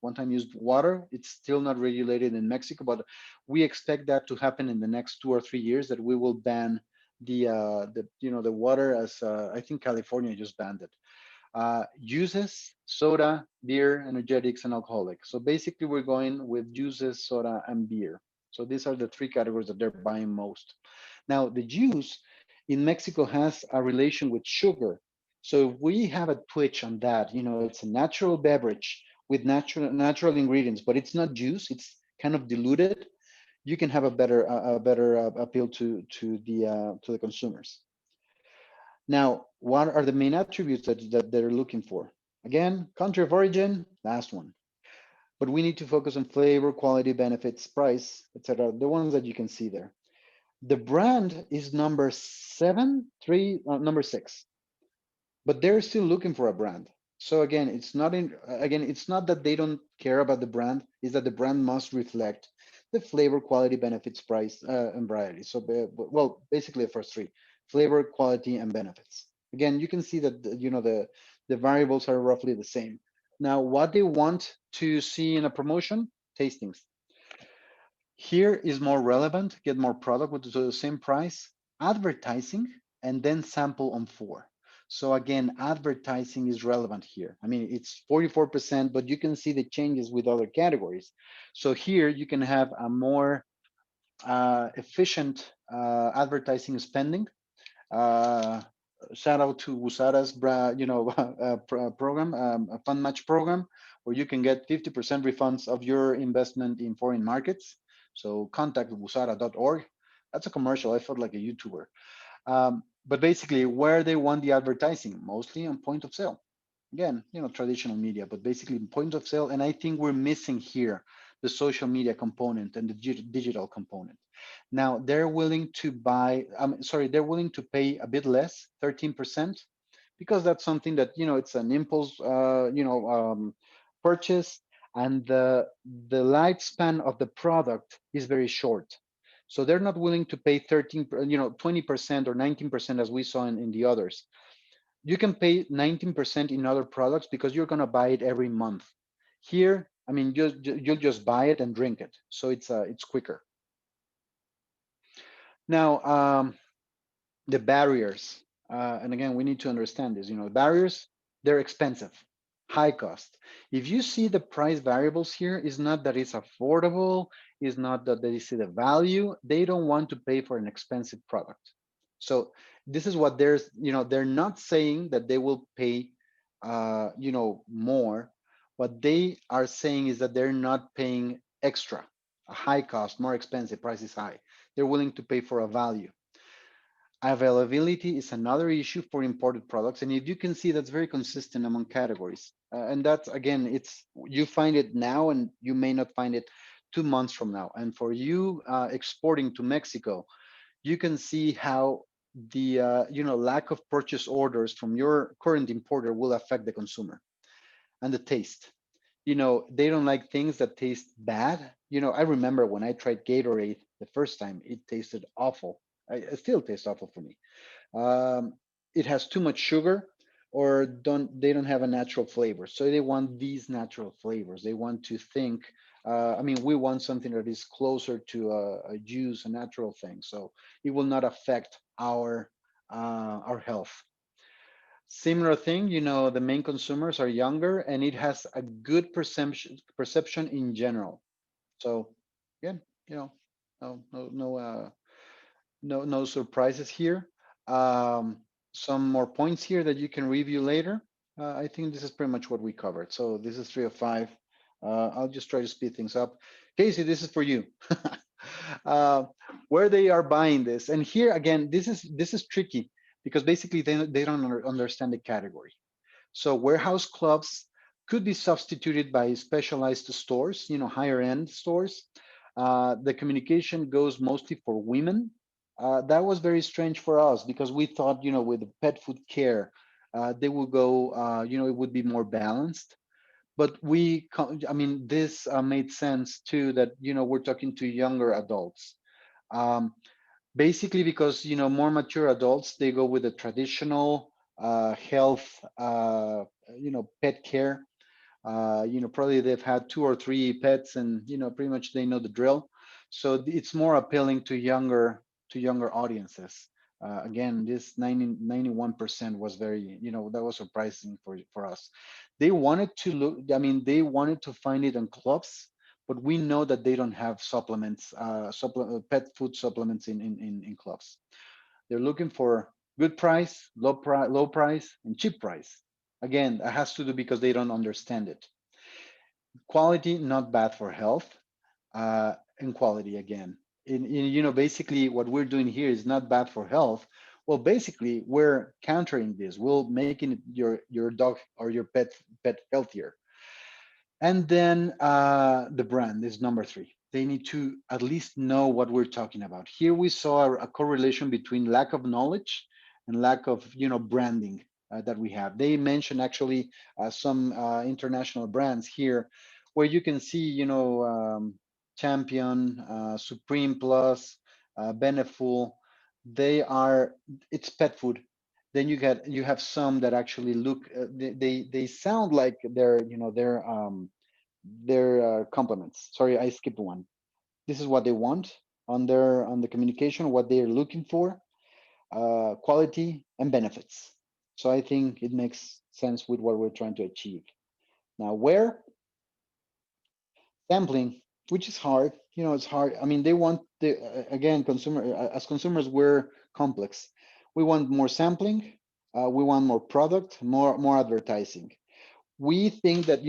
one-time used water. It's still not regulated in Mexico, but we expect that to happen in the next 2 or 3 years, that we will ban the water, as I think California just banned it. Juices, soda, beer, energetics, and alcoholic. So basically, we're going with juices, soda, and beer. So these are the three categories that they're buying most. Now, the juice in Mexico has a relation with sugar. So if we have a twitch on that, it's a natural beverage with natural ingredients, but it's not juice. It's kind of diluted. You can have a better appeal to the consumers. Now, what are the main attributes that they're looking for? Again, country of origin, last one. But we need to focus on flavor, quality, benefits, price, etc. The ones that you can see there. The brand is number six, but they're still looking for a brand. So again, it's not that they don't care about the brand, it's that the brand must reflect the flavor, quality, benefits, price, and variety. So, well, basically the first three: flavor, quality, and benefits. Again, you can see that the variables are roughly the same. Now, what they want to see in a promotion: tastings. Here is more relevant, get more product with the same price, advertising, and then sample on four. So again, advertising is relevant here. I mean, it's 44%, but you can see the changes with other categories. So here you can have a more efficient advertising spending. Uh, Shout out to Usara's program, a fund match program, where you can get 50% refunds of your investment in foreign markets. So contact usara.org. That's a commercial. I felt like a YouTuber. But basically, where they want the advertising, mostly on point of sale. Again, traditional media, but basically point of sale. And I think we're missing here the social media component and the digital component. Now they're willing to they're willing to pay a bit less, 13%, because that's something that, it's an impulse, purchase, and the lifespan of the product is very short. So they're not willing to pay 20% or 19% as we saw in the others. You can pay 19% in other products because you're going to buy it every month. Here, I mean, you'll just buy it and drink it. So it's quicker. Now, the barriers, and again, we need to understand this. Barriers, they're expensive, high cost. If you see the price variables here, it's not that it's affordable, it's not that they see the value. They don't want to pay for an expensive product. So this is what they're not saying that they will pay, more. What they are saying is that they're not paying extra, a high cost, more expensive, price is high. They're willing to pay for a value. Availability is another issue for imported products, and if you can see, that's very consistent among categories. And that's, again, you find it now, and you may not find it 2 months from now. And for you exporting to Mexico, you can see how the lack of purchase orders from your current importer will affect the consumer. And the taste. They don't like things that taste bad. I remember when I tried Gatorade the first time, it tasted awful. It still tastes awful for me. Um, it has too much sugar, or they don't have a natural flavor. So they want these natural flavors. They want to think. I mean, we want something that is closer to a juice, a natural thing. So it will not affect our health. Similar thing, the main consumers are younger, and it has a good perception in general. So again, no surprises here. Um, some more points here that you can review later. I think this is pretty much what we covered. So this is 3 of 5. I'll just try to speed things up. Casey, this is for you. uh, where they are buying this, and here again, this is tricky because basically they don't understand the category. So warehouse clubs could be substituted by specialized stores, higher end stores. The communication goes mostly for women. That was very strange for us because we thought, with the pet food care, they will go, it would be more balanced. But I mean, this made sense too that, we're talking to younger adults. Um, Basically because, more mature adults, they go with the traditional health, pet care. Probably they've had two or three pets, and pretty much they know the drill. So it's more appealing to younger audiences. Again, this 91% was very, that was surprising for us. They wanted to look, I mean, they wanted to find it in clubs, but we know that they don't have supplements, pet food supplements in clubs. They're looking for good price, low price, and cheap price. Again, that has to do because they don't understand it. Quality, not bad for health, and quality again. Basically what we're doing here is not bad for health. Well, basically we're countering this. We're making your dog or your pet healthier. And then the brand is number three. They need to at least know what we're talking about. Here we saw a correlation between lack of knowledge and lack of, branding that we have. They mentioned actually some international brands here, where you can see, Champion, Supreme Plus, Beneful. They are It's pet food. Then you have some that actually look, they sound like they're compliments. Sorry, I skipped one. This is what they want on the communication, what they're looking for, quality and benefits. So I think it makes sense with what we're trying to achieve. Now, where sampling, which is hard, it's hard. I mean, they want again, as consumers, we're complex. We want more sampling. We want more product, more advertising. We think that,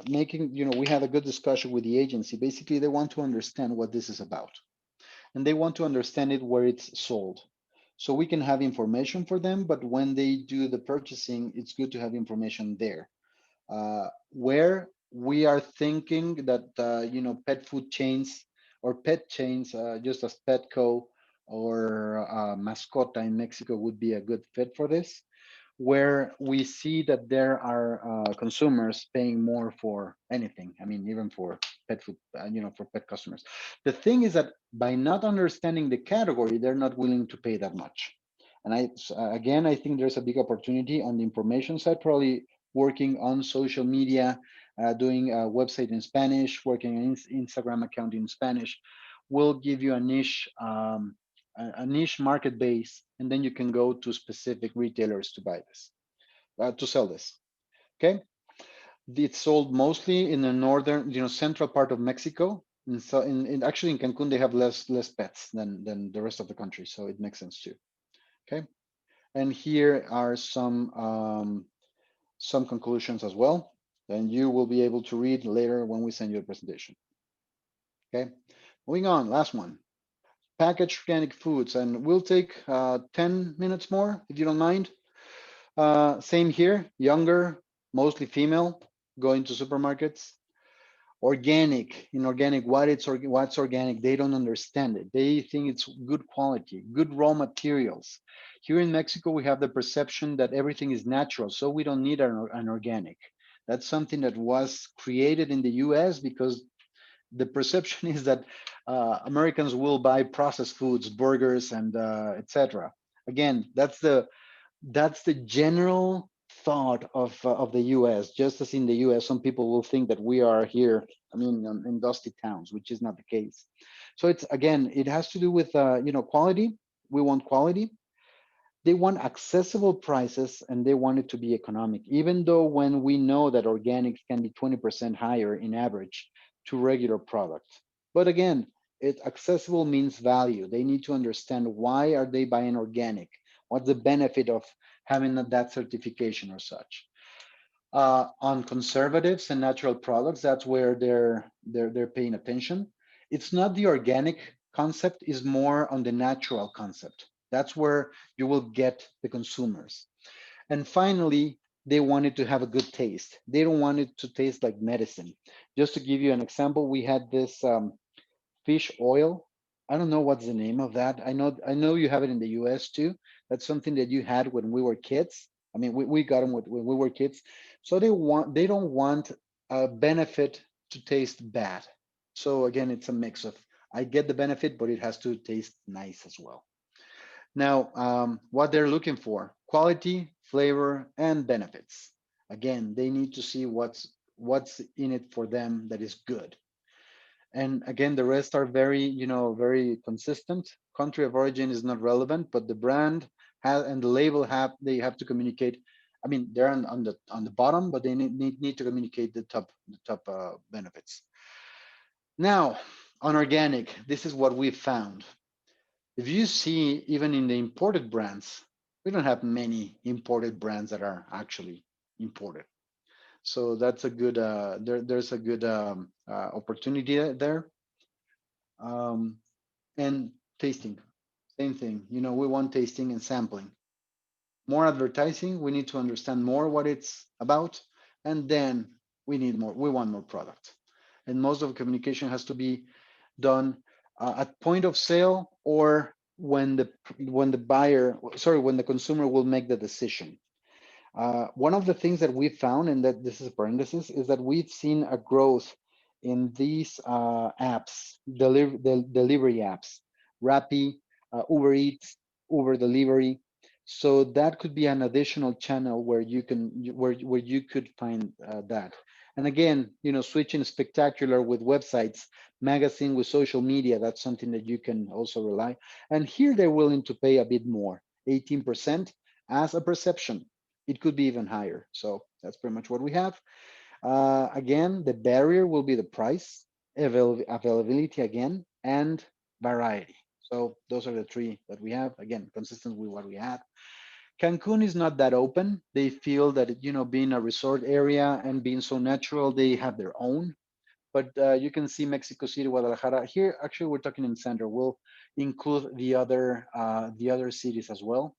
making, we had a good discussion with the agency. Basically they want to understand what this is about, and they want to understand it where it's sold, so we can have information for them. But when they do the purchasing, it's good to have information there, where we are thinking that, pet food chains or pet chains, just as Petco or Mascota in Mexico would be a good fit for this, where we see that there are consumers paying more for anything. I mean, even for pet food, for pet customers. The thing is that by not understanding the category, they're not willing to pay that much. And again, I think there's a big opportunity on the information side, probably working on social media, doing a website in Spanish, working an Instagram account in Spanish, will give you a niche. A niche market base, and then you can go to specific retailers to buy this, to sell this. Okay, it's sold mostly in the northern, central part of Mexico. And so, actually in Cancun, they have less pets than the rest of the country, so it makes sense too. Okay, and here are some conclusions as well. Then you will be able to read later when we send you a presentation. Okay, moving on, last one. Packaged organic foods, and we'll take 10 minutes more if you don't mind. Same here, younger, mostly female, going to supermarkets. Organic, inorganic, what's organic? They don't understand it. They think it's good quality, good raw materials. Here in Mexico, we have the perception that everything is natural, so we don't need an organic. That's something that was created in the US because the perception is that Americans will buy processed foods, burgers, and etc. Again, that's the general thought of the U.S. Just as in the U.S., some people will think that we are here, I mean, in dusty towns, which is not the case. So it's, again, it has to do with quality. We want quality. They want accessible prices, and they want it to be economic, even though when we know that organics can be 20% higher in average to regular products. But again, it accessible means value. They need to understand, why are they buying organic? What's the benefit of having that certification or such? On conservatives and natural products, that's where they're paying attention. It's not the organic concept, is more on the natural concept. That's where you will get the consumers. And finally, they want it to have a good taste. They don't want it to taste like medicine. Just to give you an example, we had this fish oil. I don't know what's the name of that. I know you have it in the US too. That's something that you had when we were kids. I mean, we got them when we were kids. So they don't want a benefit to taste bad. So again, it's a mix of I get the benefit, but it has to taste nice as well. Now, what they're looking for: quality, flavor, and benefits. Again, they need to see what's in it for them that is good. And again, the rest are very, very consistent. Country of origin is not relevant, but the brand has and the label have to communicate. I mean, they're on the bottom, but they need to communicate the top benefits. Now, on organic, this is what we found. If you see, even in the imported brands, we don't have many imported brands that are actually imported. So that's a good there's a good opportunity there. Um, and tasting, same thing. We want tasting and sampling. More advertising. We need to understand more what it's about, and then we need more. We want more product, and most of the communication has to be done at point of sale or when the consumer will make the decision. One of the things that we found, and that this is a parenthesis, is that we've seen a growth in these apps, delivery apps, Rappi, Uber Eats, Uber Delivery. So that could be an additional channel where where you could find that. And again, switching spectacular with websites, magazine with social media, that's something that you can also rely. And here they're willing to pay a bit more, 18% as a perception. It could be even higher. So that's pretty much what we have. Again, the barrier will be the price, availability again, and variety. So those are the three that we have. Again, consistent with what we had. Cancun is not that open. They feel that, being a resort area and being so natural, they have their own. But you can see Mexico City, Guadalajara. Here, actually, we're talking in center. We'll include the other cities as well,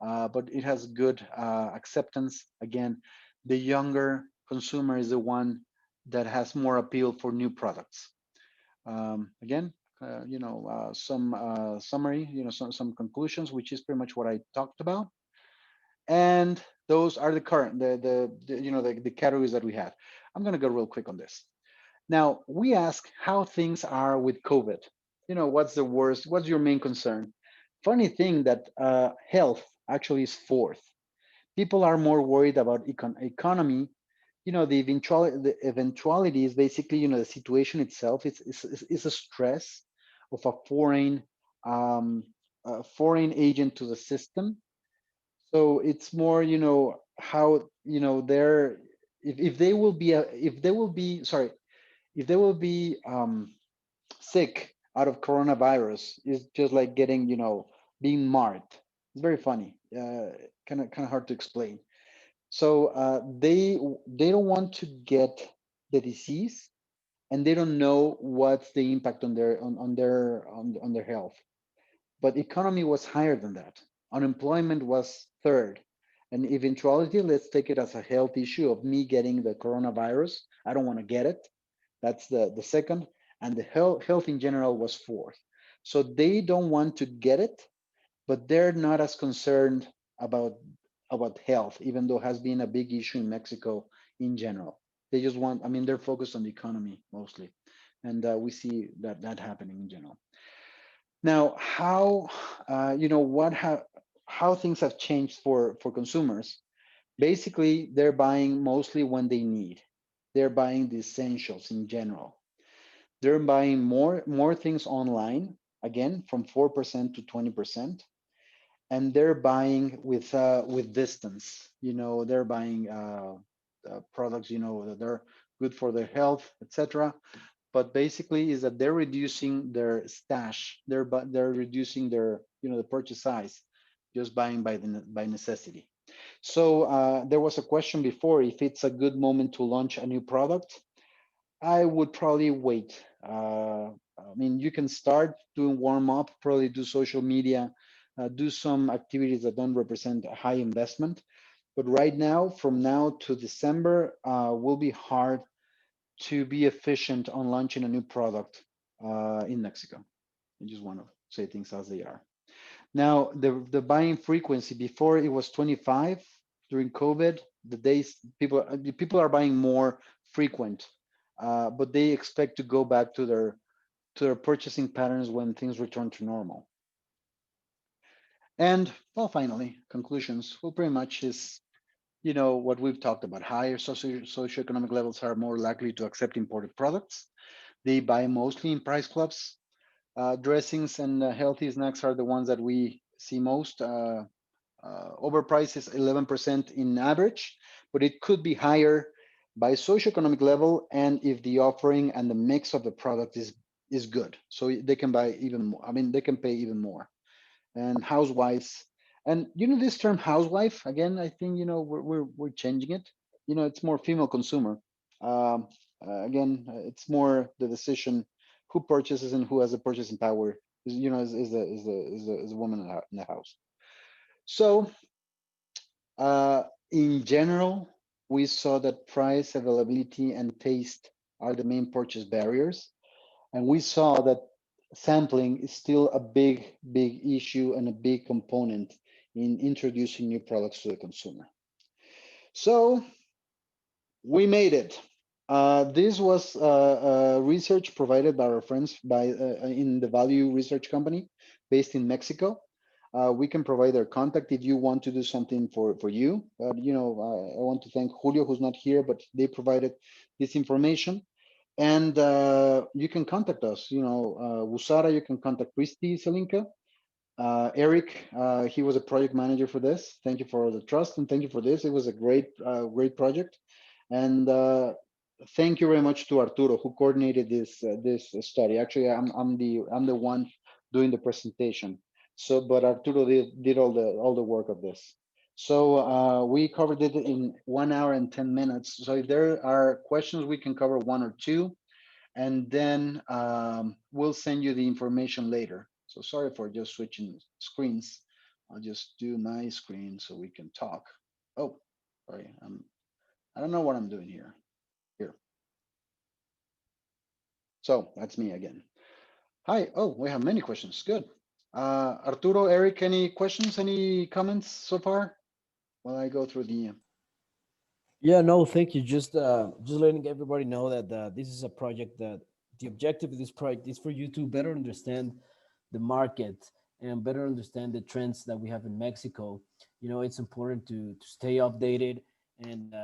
but it has good acceptance. Again, the younger consumer is the one that has more appeal for new products. Again, some summary, some conclusions, which is pretty much what I talked about. And those are the current, the categories that we had. I'm going to go real quick on this. Now, we ask how things are with COVID. What's the worst? What's your main concern? Funny thing that health actually is fourth. People are more worried about economy. The eventuality is basically, the situation itself. It's a stress of um, a foreign agent to the system. So it's more, how, they're if they will be if they will be sorry if they will be sick out of coronavirus is just like getting, being marked. It's very funny, kind of hard to explain. So they don't want to get the disease, and they don't know what's the impact on their health. But economy was higher than that. Unemployment was third. And eventuality, let's take it as a health issue of me getting the coronavirus. I don't want to get it. That's the second. And the health in general was fourth. So they don't want to get it, but they're not as concerned about health, even though it has been a big issue in Mexico in general. They just want, I mean, they're focused on the economy mostly. And we see that happening in general. Now, how things have changed for consumers. Basically, they're buying mostly when they need. They're buying the essentials in general. They're buying more things online, again, from 4% to 20%, and they're buying with distance. They're buying products, that they're good for their health, etc. But basically, is that they're reducing their stash. They're reducing their, the purchase size, just buying by necessity. So there was a question before if it's a good moment to launch a new product. I would probably wait. I mean, you can start doing warm up, probably do social media, do some activities that don't represent a high investment. But right now, from now to December, will be hard to be efficient on launching a new product. in Mexico. I just want to say things as they are. Now, the buying frequency before it was 25 during COVID. The days people are buying more frequent, but they expect to go back to their purchasing patterns when things return to normal. And well, finally, conclusions. Well, pretty much is what we've talked about. Higher socioeconomic levels are more likely to accept imported products. They buy mostly in price clubs. Dressings and healthy snacks are the ones that we see most. Overpriced is 11% in average, but it could be higher by socioeconomic level and if the offering and the mix of the product is good. So they can buy even more. I mean, they can pay even more. And housewives, and this term housewife again. I think we're changing it. It's more female consumer. Um, Again, it's more the decision who purchases and who has the purchasing power is the woman in the house. So uh, in general, we saw that price, availability, and taste are the main purchase barriers. And we saw that sampling is still a big, big issue and a big component in introducing new products to the consumer. So we made it. This was research provided by our friends in the Value Research Company based in Mexico. We can provide their contact if you want to do something for you. I want to thank Julio, who's not here, but they provided this information. And you can contact us. Wusara, you can contact Christy Selinka. Eric, he was a project manager for this. Thank you for the trust and thank you for this. It was a great project. And thank you very much to Arturo who coordinated this study. Actually, I'm the one doing the presentation. So, but Arturo did all the work of this. So we covered it in 1 hour and 10 minutes. So if there are questions, we can cover one or two, and then we'll send you the information later. So sorry for just switching screens. I'll just do my screen so we can talk. Oh, sorry, I don't know what I'm doing here. Here. So that's me again. Hi. Oh, we have many questions. Good. Arturo, Eric, any questions, any comments so far? While I go through the. Yeah, no, thank you. Just letting everybody know that this is a project that the objective of this project is for you to better understand the market and better understand the trends that we have in Mexico. It's important to stay updated, and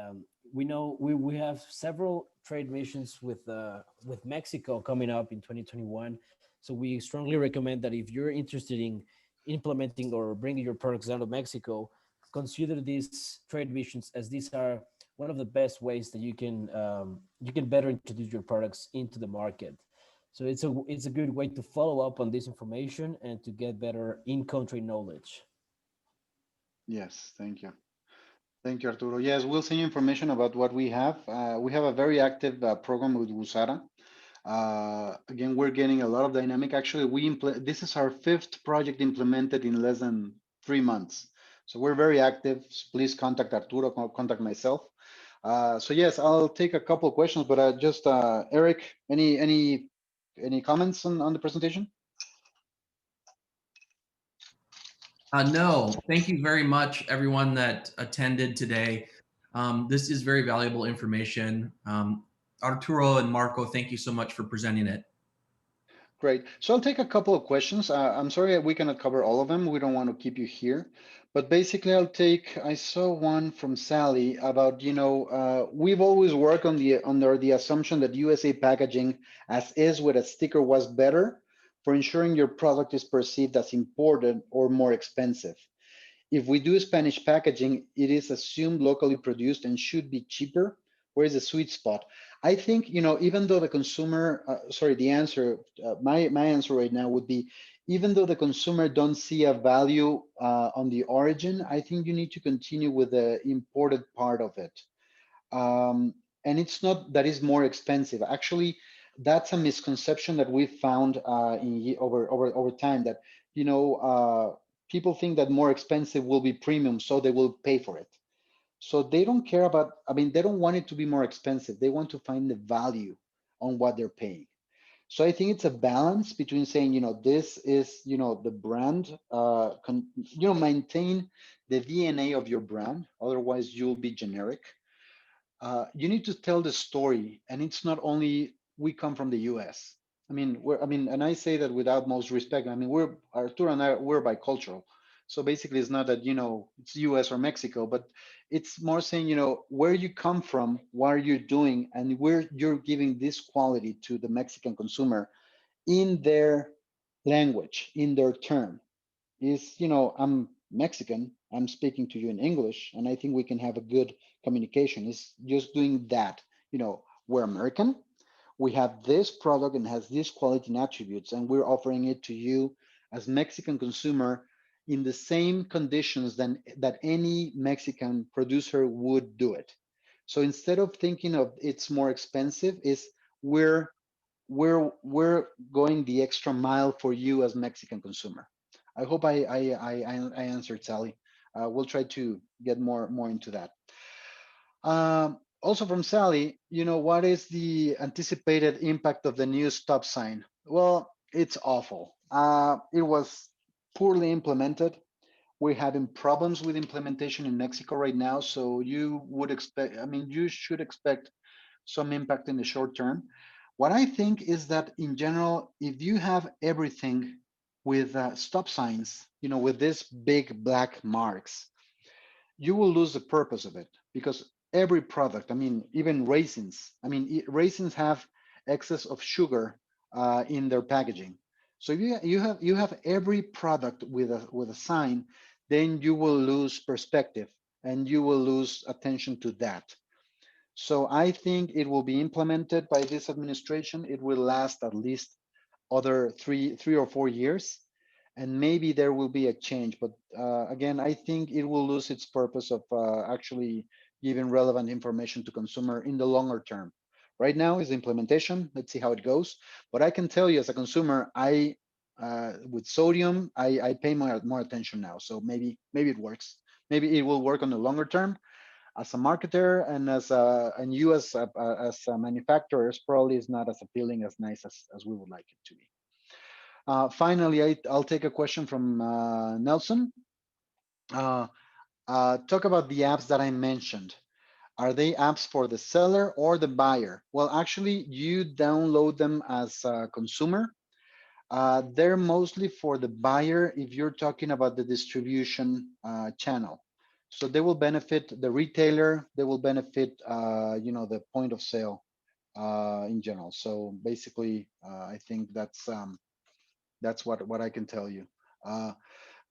we know we have several trade missions with Mexico coming up in 2021. So we strongly recommend that if you're interested in implementing or bringing your products out of Mexico, consider these trade missions, as these are one of the best ways that you can better introduce your products into the market. So it's a good way to follow up on this information and to get better in-country knowledge. Yes, thank you. Thank you, Arturo. Yes, we'll send you information about what we have. We have a very active program with Wusara. Again, we're getting a lot of dynamic. Actually, this is our fifth project implemented in less than 3 months. So we're very active. Please contact Arturo, contact myself. So yes, I'll take a couple of questions, but just Eric, any comments on the presentation? No, thank you very much, everyone that attended today. This is very valuable information. Arturo and Marco, thank you so much for presenting it. Great. So I'll take a couple of questions. I'm sorry we cannot cover all of them. We don't want to keep you here. But basically, I saw one from Sally about, we've always worked under the assumption that USA packaging as is with a sticker was better for ensuring your product is perceived as imported or more expensive. If we do Spanish packaging, it is assumed locally produced and should be cheaper. Where is the sweet spot? I think, even though the consumer, the answer, my answer right now would be, even though the consumer don't see a value on the origin, I think you need to continue with the imported part of it. And it's not that it's more expensive. Actually, that's a misconception that we found over time, that people think that more expensive will be premium, so they will pay for it. So they don't care they don't want it to be more expensive. They want to find the value on what they're paying. So I think it's a balance between saying, this is, the brand, maintain the DNA of your brand. Otherwise, you'll be generic. You need to tell the story, and it's not only we come from the U.S. And I say that without most respect. I mean, we're Arturo and I, we're bicultural. So basically, it's not that it's U.S. or Mexico, but it's more saying where you come from, what are you doing, and where you're giving this quality to the Mexican consumer in their language, in their term. Is I'm Mexican, I'm speaking to you in English, and I think we can have a good communication. Is just doing that. We're American, we have this product and has these quality and attributes, and we're offering it to you as Mexican consumer in the same conditions than that any Mexican producer would do it. So instead of thinking of it's more expensive, is we're we're going the extra mile for you as Mexican consumer. I hope I answered, Sally. We'll try to get more into that. Also from Sally, what is the anticipated impact of the new stop sign? Well, it's awful. It was poorly implemented. We're having problems with implementation in Mexico right now, so you should expect some impact in the short term. What I think is that in general, if you have everything with stop signs, with these big black marks, you will lose the purpose of it because every product, even raisins, raisins have excess of sugar in their packaging. So if you have every product with a sign, then you will lose perspective and you will lose attention to that. So I think it will be implemented by this administration. It will last at least other three or 4 years, and maybe there will be a change. But again, I think it will lose its purpose of actually giving relevant information to consumer in the longer term. Right now is implementation. Let's see how it goes. But I can tell you as a consumer, I with sodium, I pay more attention now. So maybe it works. Maybe it will work on the longer term. As a marketer and and you as a manufacturer, probably is not as appealing, as nice as we would like it to be. Finally, I'll take a question from Nelson. Uh, talk about the apps that I mentioned. Are they apps for the seller or the buyer? Well, actually, you download them as a consumer. They're mostly for the buyer if you're talking about the distribution channel. So they will benefit the retailer. They will benefit, the point of sale in general. So basically, I think that's what I can tell you. Uh,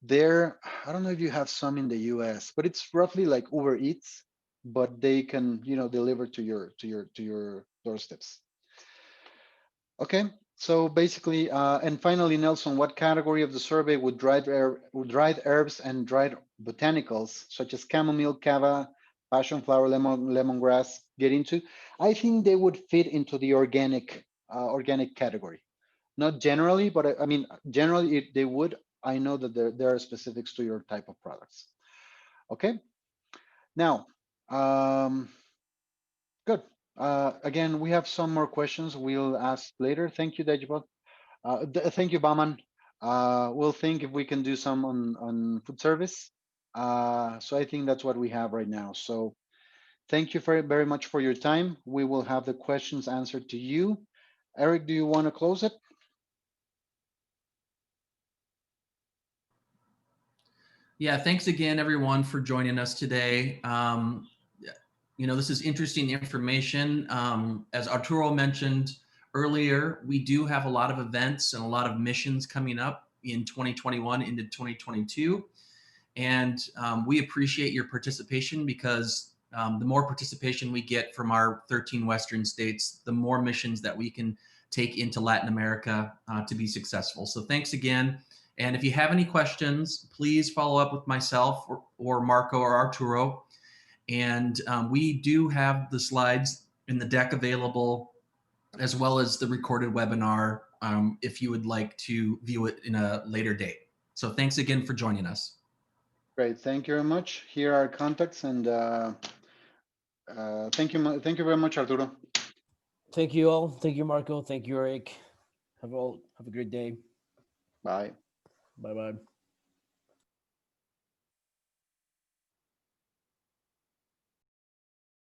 there, I don't know if you have some in the U.S., but it's roughly like Uber Eats, but they can, deliver to your doorsteps. Okay, so basically, and finally, Nelson, what category of the survey would dried herbs and dried botanicals such as chamomile, cava, passion flower, lemongrass get into? I think they would fit into the organic category. Not generally, but generally they would. I know that there are specifics to your type of products. Okay, now, good. Again, we have some more questions we'll ask later. Thank you, Dejibot. Thank you, Baman. We'll think if we can do some on food service. So I think that's what we have right now. So thank you very much for your time. We will have the questions answered to you. Eric, do you want to close it? Yeah, thanks again, everyone, for joining us today. This is interesting information. As Arturo mentioned earlier, we do have a lot of events and a lot of missions coming up in 2021 into 2022. And we appreciate your participation because the more participation we get from our 13 Western states, the more missions that we can take into Latin America to be successful. So thanks again. And if you have any questions, please follow up with myself or Marco or Arturo. And we do have the slides in the deck available, as well as the recorded webinar if you would like to view it in a later date. So thanks again for joining us. Great, thank you very much. Here are contacts, and thank you very much, Arturo. Thank you all. Thank you, Marco. Thank you, Eric. Have a great day. Bye. Bye bye.